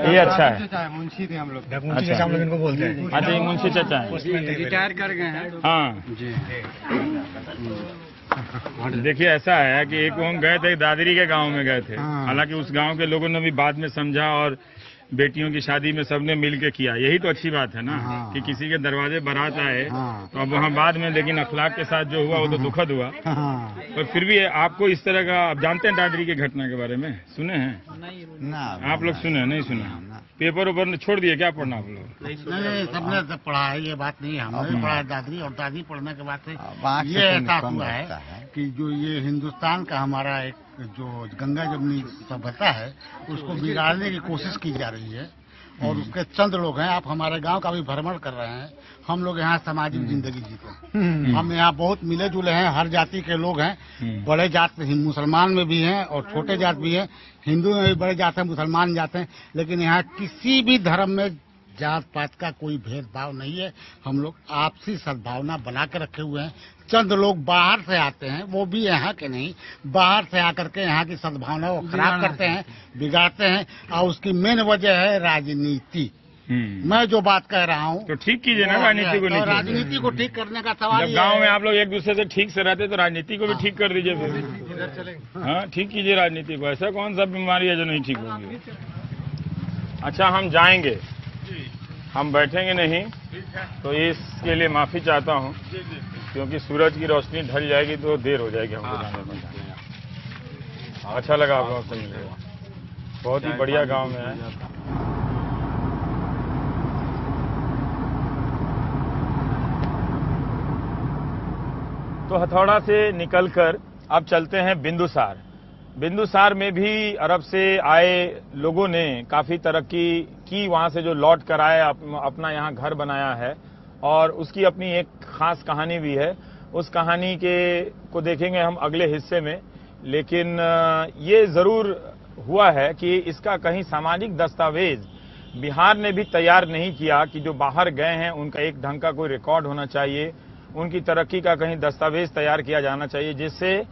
ये अच्छा है। मुंशी थे हम लोग। अच्छा, हम लोग इनको बोलते हैं। अच्छा, ये मुंशी चाचा है, रिटायर कर गए हैं। हाँ जी। देखिए ऐसा है कि एक हम गए थे, दादरी के गांव में गए थे। हालांकि उस गांव के लोगों ने भी बाद में समझा और बेटियों की शादी में सबने मिल के किया। यही तो अच्छी बात है ना, कि किसी के दरवाजे बारात आए तो अब वहाँ बाद में, लेकिन अखलाक के साथ जो हुआ वो तो दुखद हुआ। और फिर भी आपको इस तरह का, आप जानते हैं दादरी की घटना के बारे में? सुने हैं? नहीं। आप लोग सुने? नहीं सुने? पेपर ऊपर ने छोड़ दिए क्या पढ़ना आप लोग? नहीं, सबने पढ़ा है, ये बात नहीं, हमने पढ़ा है दादरी, और दादी पढ़ने के बाद से ये एहसास हुआ है कि जो ये हिंदुस्तान का हमारा एक जो गंगा जमुनी सभ्यता है उसको बिगाड़ने की कोशिश की जा रही है। और उसके चंद लोग हैं, आप हमारे गांव का भी भ्रमण कर रहे हैं, हम लोग यहाँ सामाजिक जिंदगी जीते हैं। हम यहाँ बहुत मिले जुले हैं, हर जाति के लोग हैं, बड़े जात मुसलमान में भी हैं और छोटे जात भी हैं, हिंदू में भी बड़े जात हैं, मुसलमान जाते हैं, लेकिन यहाँ किसी भी धर्म में जात पात का कोई भेदभाव नहीं है। हम लोग आपसी सद्भावना बना के रखे हुए हैं। चंद लोग बाहर से आते हैं, वो भी यहाँ के नहीं, बाहर से आकर के यहाँ की सद्भावना को खराब करते हैं, बिगाड़ते हैं, और उसकी मेन वजह है राजनीति। मैं जो बात कह रहा हूँ तो ठीक कीजिए ना राजनीति को। तो राजनीति को ठीक करने का सवाल जब गांव में आप लोग एक दूसरे से ठीक से रहते तो राजनीति को भी ठीक कर दीजिए फिर। हाँ, ठीक कीजिए राजनीति को। ऐसा कौन सा बीमारी है जो नहीं ठीक होगी? अच्छा, हम जाएंगे, हम बैठेंगे नहीं, तो इसके लिए माफी चाहता हूँ, क्योंकि सूरज की रोशनी ढल जाएगी तो देर हो जाएगी हमको जाने में। अच्छा लगा आप लोगों से मिलकर, बहुत ही बढ़िया गांव में है। तो हथौड़ा से निकलकर अब चलते हैं बिंदुसार। बिंदुसार में भी अरब से आए लोगों ने काफी तरक्की की, वहां से जो लौट कर आए अपना यहाँ घर बनाया है, और उसकी अपनी एक खास कहानी भी है। उस कहानी को देखेंगे हम अगले हिस्से में, लेकिन ये जरूर हुआ है कि इसका कहीं सामाजिक दस्तावेज बिहार ने भी तैयार नहीं किया कि जो बाहर गए हैं उनका एक ढंग का कोई रिकॉर्ड होना चाहिए, उनकी तरक्की का कहीं दस्तावेज तैयार किया जाना चाहिए, जिससे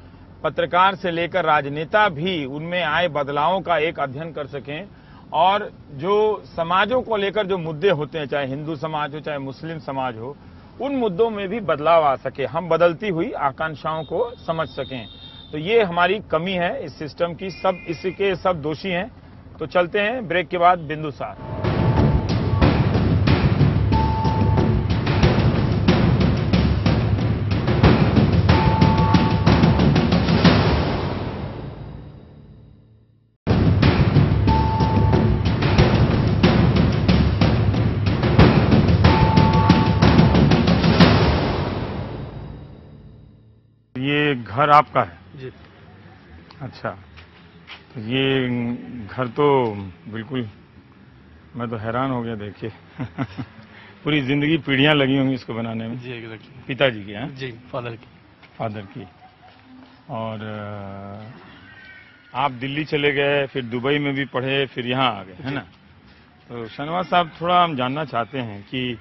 पत्रकार से लेकर राजनेता भी उनमें आए बदलावों का एक अध्ययन कर सकें, और जो समाजों को लेकर जो मुद्दे होते हैं, चाहे हिंदू समाज हो चाहे मुस्लिम समाज हो, उन मुद्दों में भी बदलाव आ सके, हम बदलती हुई आकांक्षाओं को समझ सकें। तो ये हमारी कमी है इस सिस्टम की, सब इसके सब दोषी हैं। तो चलते हैं ब्रेक के बाद बिंदुसार। ये घर आपका है? जी। अच्छा, तो ये घर तो बिल्कुल, मैं तो हैरान हो गया देखिए। पूरी जिंदगी पीढ़ियां लगी होंगी इसको बनाने में। जी एग्जैक्टली। पिताजी की? हैं जी, फादर की। और आप दिल्ली चले गए, फिर दुबई में भी पढ़े, फिर यहाँ आ गए, है ना? तो शहनवाज साहब, थोड़ा हम जानना चाहते हैं कि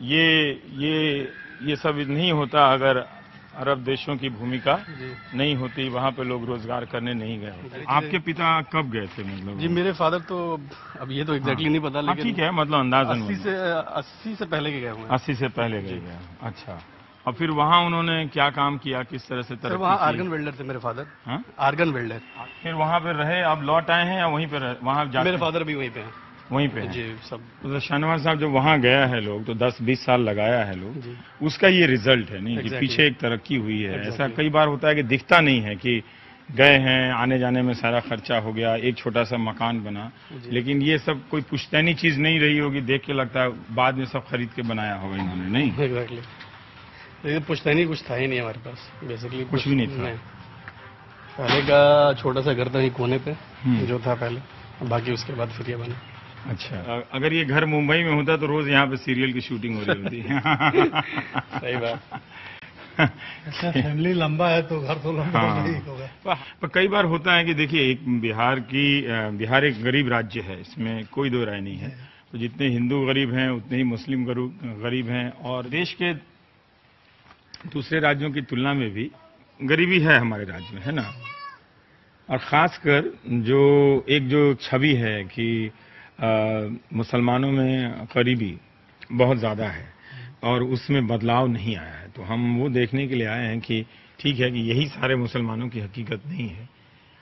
ये सब नहीं होता अगर अरब देशों की भूमिका नहीं होती, वहाँ पे लोग रोजगार करने नहीं गए होते। आपके पिता कब गए थे मतलब? जी, मेरे फादर तो अब ये तो एग्जैक्टली नहीं पता, लेकिन ठीक है, मतलब अंदाजन 80 से पहले के गए हुए। 80 से पहले गए। अच्छा, और फिर वहाँ उन्होंने क्या काम किया, किस तरह से तरक्की? वहाँ आर्गन वेल्डर थे मेरे फादर। हाँ, आर्गन वेल्डर। फिर वहाँ पे रहे, अब लौट आए हैं या वहीं पे रहे? वहाँ मेरे फादर भी वहीं पे हैं। वहीं पे जी सब। तो शहनवाज साहब, जो वहाँ गया है लोग, तो 10-20 साल लगाया है लोग, उसका ये रिजल्ट है नहीं कि पीछे एक तरक्की हुई है। ऐसा कई बार होता है कि दिखता नहीं है कि गए हैं, आने जाने में सारा खर्चा हो गया, एक छोटा सा मकान बना, लेकिन ये सब कोई पुश्तैनी चीज नहीं रही होगी, देख के लगता है बाद में सब खरीद के बनाया होगा इन्होंने, नहीं? एग्जैक्टली। लेकिन पुश्तैनी कुछ था ही नहीं हमारे पास, बेसिकली कुछ भी नहीं था। पहले का छोटा सा घर था ही कोने पे, जो था पहले, बाकी उसके बाद फिर ये बना। अच्छा, अगर ये घर मुंबई में होता तो रोज यहाँ पे सीरियल की शूटिंग हो रही होती। सही बात। अच्छा, फैमिली लंबा है तो घर तो लंबा नहीं होगा। पर कई बार होता है कि देखिए, एक बिहार एक गरीब राज्य है, इसमें कोई दो राय नहीं है। तो जितने हिंदू गरीब हैं उतने ही मुस्लिम गरीब हैं, और देश के दूसरे राज्यों की तुलना में भी गरीबी है हमारे राज्य में, है ना। और खासकर जो छवि है कि मुसलमानों में गरीबी बहुत ज़्यादा है और उसमें बदलाव नहीं आया है। तो हम वो देखने के लिए आए हैं कि ठीक है कि यही सारे मुसलमानों की हकीकत नहीं है,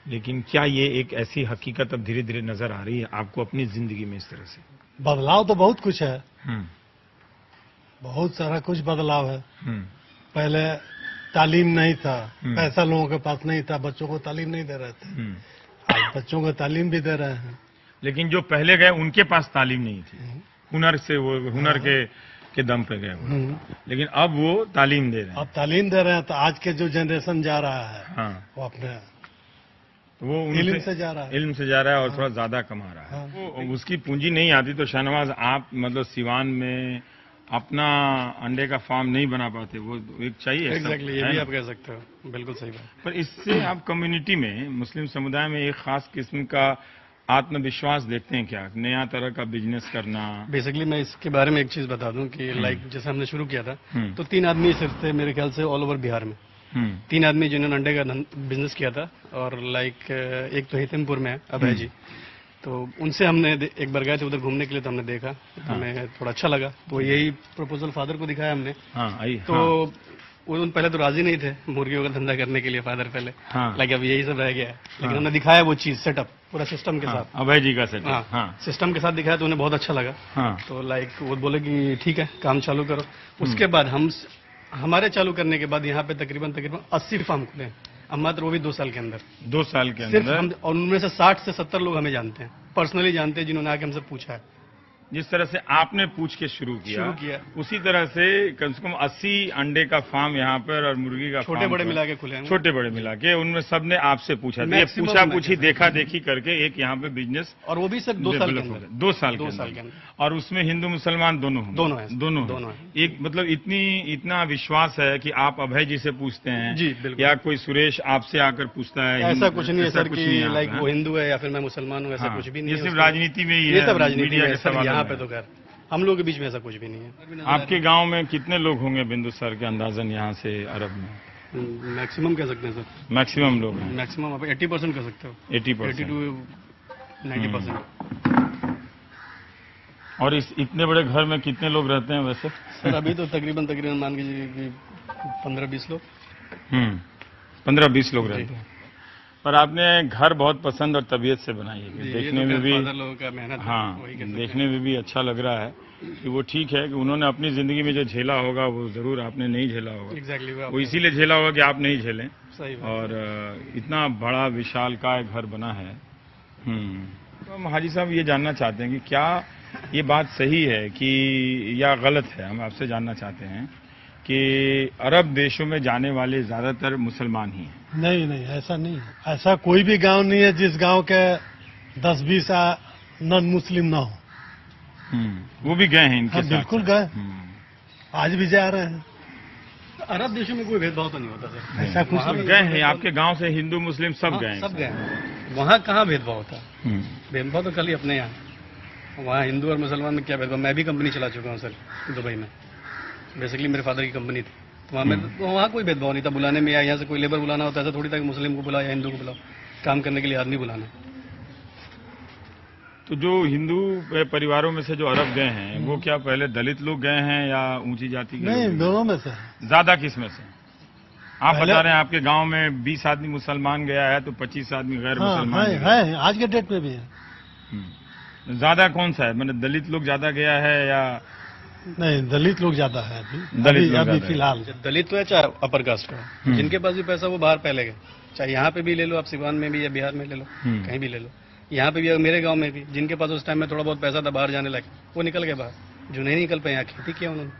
लेकिन क्या ये एक ऐसी हकीकत अब धीरे धीरे नजर आ रही है आपको अपनी जिंदगी में इस तरह से? बदलाव तो बहुत कुछ है, बहुत सारा कुछ बदलाव है। पहले तालीम नहीं था, पैसा लोगों के पास नहीं था, बच्चों को तालीम नहीं दे रहे थे। आज बच्चों को तालीम भी दे रहे हैं। लेकिन जो पहले गए उनके पास तालीम नहीं थी, हुनर के दम पे गए, लेकिन अब वो तालीम दे रहे हैं। अब तालीम दे रहे हैं, तो आज के जो जनरेशन जा रहा है वो अपने इल्म से जा रहा है और थोड़ा ज्यादा कमा रहा है। वो उसकी पूंजी नहीं आती तो शाहनवाज आप मतलब सिवान में अपना अंडे का फार्म नहीं बना पाते, वो एक चाहिए। एग्जैक्टली, ये भी आप कह सकते हो, बिल्कुल सही बात। पर इससे आप कम्युनिटी में, मुस्लिम समुदाय में एक खास किस्म का आत्मविश्वास देखते हैं क्या, नया तरह का बिजनेस करना? बेसिकली मैं इसके बारे में एक चीज बता दूं कि लाइक जैसे हमने शुरू किया था तो 3 आदमी सिर्फ थे मेरे ख्याल से ऑल ओवर बिहार में। 3 आदमी जिन्होंने अंडे का बिजनेस किया था, और लाइक एक तो हितेमपुर में है अभय जी, तो उनसे हमने एक बार गए थे उधर घूमने के लिए, तो हमने देखा, हमें थोड़ा अच्छा लगा, तो यही प्रपोजल फादर को दिखाया हमने। तो उन पहले तो राजी नहीं थे मुर्गियों का धंधा करने के लिए फादर पहले, लाइक अब यही सब रह गया है, लेकिन हमने दिखाया वो चीज सेटअप पूरा सिस्टम के साथ, अभय जी का सेटअप सिस्टम के साथ दिखाया, तो उन्हें बहुत अच्छा लगा। तो लाइक वो बोले कि ठीक है काम चालू करो। उसके बाद हमारे चालू करने के बाद यहाँ पे तकरीबन 80 फार्म खुले, अब मात्र वो भी 2 साल के अंदर। 2 साल के अंदर, और उनमें से 60 से 70 लोग हमें जानते हैं, पर्सनली जानते हैं, जिन्होंने आके हमसे पूछा है। जिस तरह से आपने पूछ के शुरू किया उसी तरह से कम 80 अंडे का फार्म यहाँ पर और मुर्गी का छोटे बड़े मिला के खुले हैं, छोटे बड़े मिला के, उनमें सबने आपसे पूछा, ये पूछी देखा देखी करके एक यहाँ पे बिजनेस, और वो भी सिर्फ 2 साल के अंदर। 2 साल के अंदर, और उसमें हिंदू मुसलमान दोनों एक मतलब इतना विश्वास है कि आप अभय जी से पूछते हैं जी, बिल्कुल, या कोई सुरेश आपसे आकर पूछता है? ऐसा कुछ नहीं है सर कि लाइक वो हिंदू है या फिर मैं मुसलमान हूँ, ऐसा कुछ भी नहीं है। सिर्फ राजनीति में ही है, ये सब राजनीति में है, यहाँ पे तो खैर हम लोग के बीच में ऐसा कुछ भी नहीं है। आपके गांव में कितने लोग होंगे बिंदु सर के अंदाजन यहाँ से अरब में? मैक्सिमम कह सकते हैं सर, मैक्सिमम लोग हैं। मैक्सिमम आप 80% कह सकते हो, 80% to 90%। और इतने बड़े घर में कितने लोग रहते हैं वैसे? सर अभी तो तकरीबन मान लीजिए कि 15-20 लोग। 15-20 लोग रहते हैं। पर आपने घर बहुत पसंद और तबीयत से बनाई है, देखने में भी देखने में भी अच्छा लग रहा है कि वो ठीक है कि उन्होंने अपनी जिंदगी में जो झेला होगा वो जरूर आपने नहीं झेला होगा। वो इसीलिए झेला होगा कि आप नहीं झेलें, और इतना बड़ा विशालकाय घर बना है। तो हम हाजी साहब ये जानना चाहते हैं कि क्या ये बात सही है कि या गलत है? हम आपसे जानना चाहते हैं कि अरब देशों में जाने वाले ज्यादातर मुसलमान ही हैं। नहीं, ऐसा नहीं है। ऐसा कोई भी गांव नहीं है जिस गांव के 10-20 नॉन मुस्लिम ना हो। वो भी गए हैं इनके साथ? बिल्कुल गए, आज भी जा रहे हैं। अरब देशों में कोई भेदभाव तो नहीं होता सर, ऐसा कुछ नहीं। गए हैं आपके गांव से हिंदू मुस्लिम सब गए? सब गए, वहाँ कहाँ भेदभाव होता? भेदभाव तो खाली अपने यहाँ, वहाँ हिंदू और मुसलमान में क्या भेदभाव? मैं भी कंपनी चला चुका हूँ सर दुबई में, बेसिकली मेरे फादर की कंपनी थी, तो वहाँ कोई भेदभाव नहीं था बुलाने में। या यहाँ से कोई लेबर बुलाना होता है, ऐसा थोड़ी था कि मुस्लिम को बुलाओ या हिंदू को बुलाओ, काम करने के लिए आदमी बुलाना। तो जो हिंदू परिवारों में से जो अरब गए हैं वो क्या पहले दलित लोग गए हैं या ऊंची जाति के? नहीं, दोनों में से। ज्यादा किस में से? आप बता रहे हैं आपके गांव में 20 आदमी मुसलमान गया है तो 25 आदमी गैर मुसलमान है, आज के डेट में भी है। ज्यादा कौन सा है, मतलब दलित लोग ज्यादा गया है या? नहीं, दलित लोग ज्यादा है अभी फिलहाल। दलित तो है चाहे अपर कास्ट का, जिनके पास भी पैसा वो बाहर पहले गए, चाहे यहाँ पे भी ले लो आप, सिवान में भी या बिहार में ले लो, कहीं भी ले लो। यहाँ पे भी मेरे गांव में भी जिनके पास उस टाइम में थोड़ा बहुत पैसा था बाहर जाने लगे, वो निकल गए बाहर। जो नहीं निकल पाए यहाँ खेती किया उन्होंने।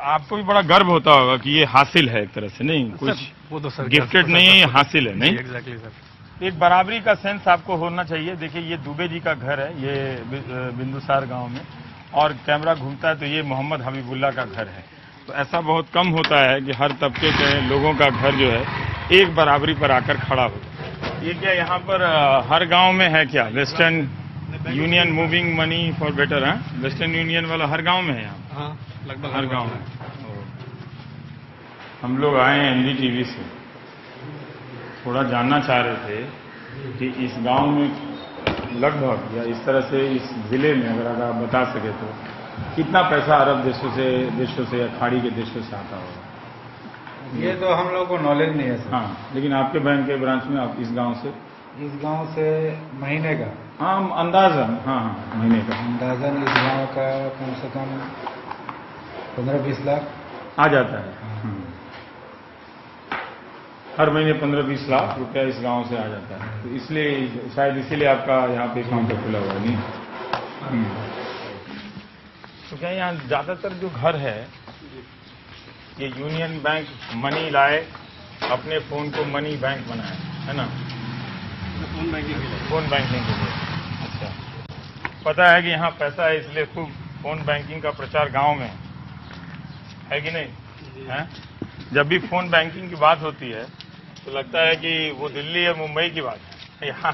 आपको भी बड़ा गर्व होता होगा कि ये हासिल है एक तरह से, नहीं कुछ वो तो सर गिफ्टेड नहीं है, ये हासिल है। नहीं एग्जैक्टली सर, एक बराबरी का सेंस आपको होना चाहिए। देखिए ये दुबे जी का घर है, ये बिंदुसार गांव में, और कैमरा घूमता है तो ये मोहम्मद हबीबुल्ला का घर है। तो ऐसा बहुत कम होता है कि हर तबके के लोगों का घर जो है एक बराबरी पर आकर खड़ा हो। ये क्या यहाँ पर हर गांव में है क्या western union moving money for better? है वेस्टर्न यूनियन वाला हर गांव में है यहाँ? हाँ, लगभग हर गांव में। हम लोग आए हैं NDTV से, थोड़ा जानना चाह रहे थे कि इस गांव में लगभग या इस तरह से इस जिले में अगर आप बता सके तो कितना पैसा अरब देशों से या खाड़ी के देशों से आता होगा? ये तो हम लोग को नॉलेज नहीं है सर। हाँ, लेकिन आपके बैंक के ब्रांच में आप इस गांव से महीने का? हाँ, अंदाजन। हाँ, महीने का अंदाजन इस गांव का कम से कम 15-20 लाख आ जाता है। हर महीने 15-20 लाख रुपया इस गांव से आ जाता है। तो इसलिए शायद इसीलिए आपका यहाँ पे अकाउंट खुला हुआ नहीं। तो क्या यहाँ ज्यादातर जो घर है ये यूनियन बैंक मनी लाए, अपने फोन को मनी बैंक बनाए, है ना? फोन बैंकिंग के लिए। अच्छा, पता है कि यहाँ पैसा है इसलिए खूब फोन बैंकिंग का प्रचार गांव में है कि नहीं है? जब भी फोन बैंकिंग की बात होती है तो लगता है कि वो दिल्ली या मुंबई की बात है। यहाँ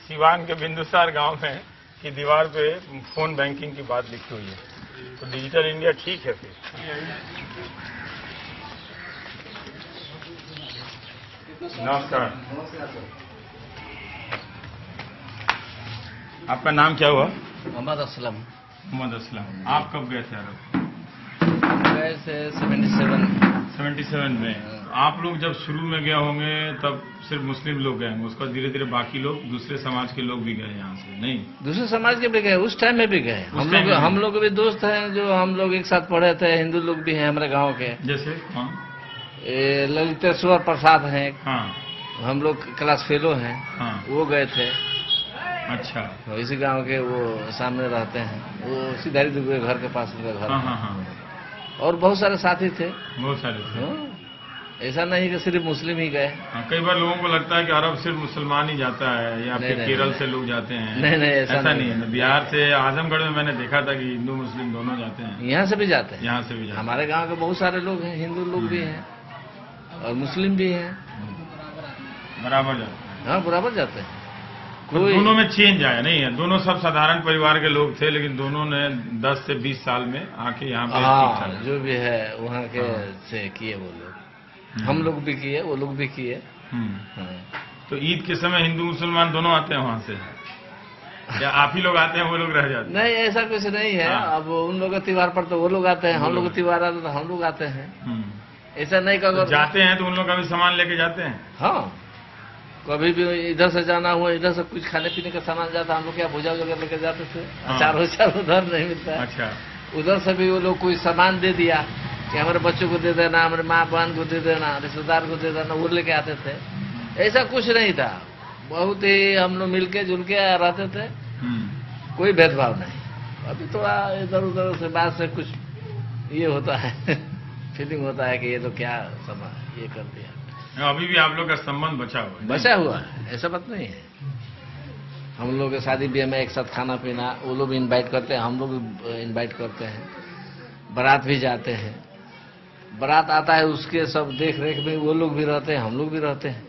सिवान के बिंदुसार गांव में की दीवार पे फोन बैंकिंग की बात लिखी हुई है। तो डिजिटल इंडिया ठीक है फिर। नमस्कार। आपका नाम क्या हुआ? मोहम्मद असलम। मोहम्मद असलम। आप कब गए थे अरब? गए थे 77 में। आप लोग जब शुरू में गए होंगे तब सिर्फ मुस्लिम लोग गए होंगे, उसका धीरे धीरे बाकी लोग दूसरे समाज के लोग भी गए यहाँ से? नहीं, दूसरे समाज के भी गए, उस टाइम में भी गए। हम लोग भी दोस्त हैं जो हम लोग एक साथ पढ़े थे, हिंदू लोग भी हैं हमारे गांव के। जैसे ललितेश्वर प्रसाद हैं। हाँ, हम लोग क्लास फेलो हैं। हाँ, वो गए थे। अच्छा, तो इसी गांव के वो सामने रहते हैं, वो सिधारी दुबे घर के पास उनका घर। हाँ, हाँ, हाँ। और बहुत सारे साथी थे। बहुत सारे थे। ऐसा नहीं कि सिर्फ मुस्लिम ही गए। हाँ, कई बार लोगों को लगता है कि अरब सिर्फ मुसलमान ही जाता है या फिर केरल से लोग जाते हैं। नहीं, ऐसा नहीं है। बिहार से आजमगढ़ में मैंने देखा था कि हिंदू मुस्लिम दोनों जाते हैं। यहाँ से भी जाते हैं। यहाँ से भी जाते हैं। हमारे गांव के बहुत सारे लोग हैं, हिंदू लोग भी हैं और मुस्लिम भी हैं। बराबर जाते हैं। हाँ, बराबर जाते हैं। दोनों में चेंज आया नहीं है? दोनों सब साधारण परिवार के लोग थे, लेकिन दोनों ने 10 से 20 साल में आके यहाँ पे। हाँ, जो भी है वहाँ के से किए वो लोग। हम लोग भी किए, वो लोग भी किए। तो ईद के समय हिंदू मुसलमान दोनों आते हैं वहाँ से, या आप ही लोग आते हैं वो लोग रह जाते हैं? नहीं, ऐसा कुछ नहीं है। अब उन लोगों के त्योहार पर तो वो लोग आते हैं, हम लोग के त्योहार आते तो हम लोग आते हैं। ऐसा नहीं कि जाते हैं तो उन लोग का भी सामान लेके जाते हैं? हाँ, कभी भी इधर से जाना हुआ, इधर से कुछ खाने पीने का सामान जाता, हम लोग क्या भुजा वगैरह लेके जाते थे। अचार उधर नहीं मिलता है। अच्छा, उधर से भी वो लोग कोई सामान दे दिया कि हमारे बच्चों को दे देना, हमारे माँ बहन को दे देना, रिश्तेदार को दे देना, वो लेके आते थे। ऐसा कुछ नहीं था, बहुत ही हम लोग मिलके जुल के रहते थे, कोई भेदभाव नहीं। अभी थोड़ा इधर उधर से बात से कुछ ये होता है फीलिंग होता है कि ये तो क्या ये कर दिया। अभी भी आप लोग का संबंध बचा हुआ है, ऐसा बात नहीं है। हम लोग के शादी ब्याह में एक साथ खाना पीना, वो लोग भी इनवाइट करते हैं, हम लोग भी इनवाइट करते हैं। बारात भी जाते हैं, बारात आता है उसके सब देख रेख में वो लोग भी रहते हैं, हम लोग भी रहते हैं।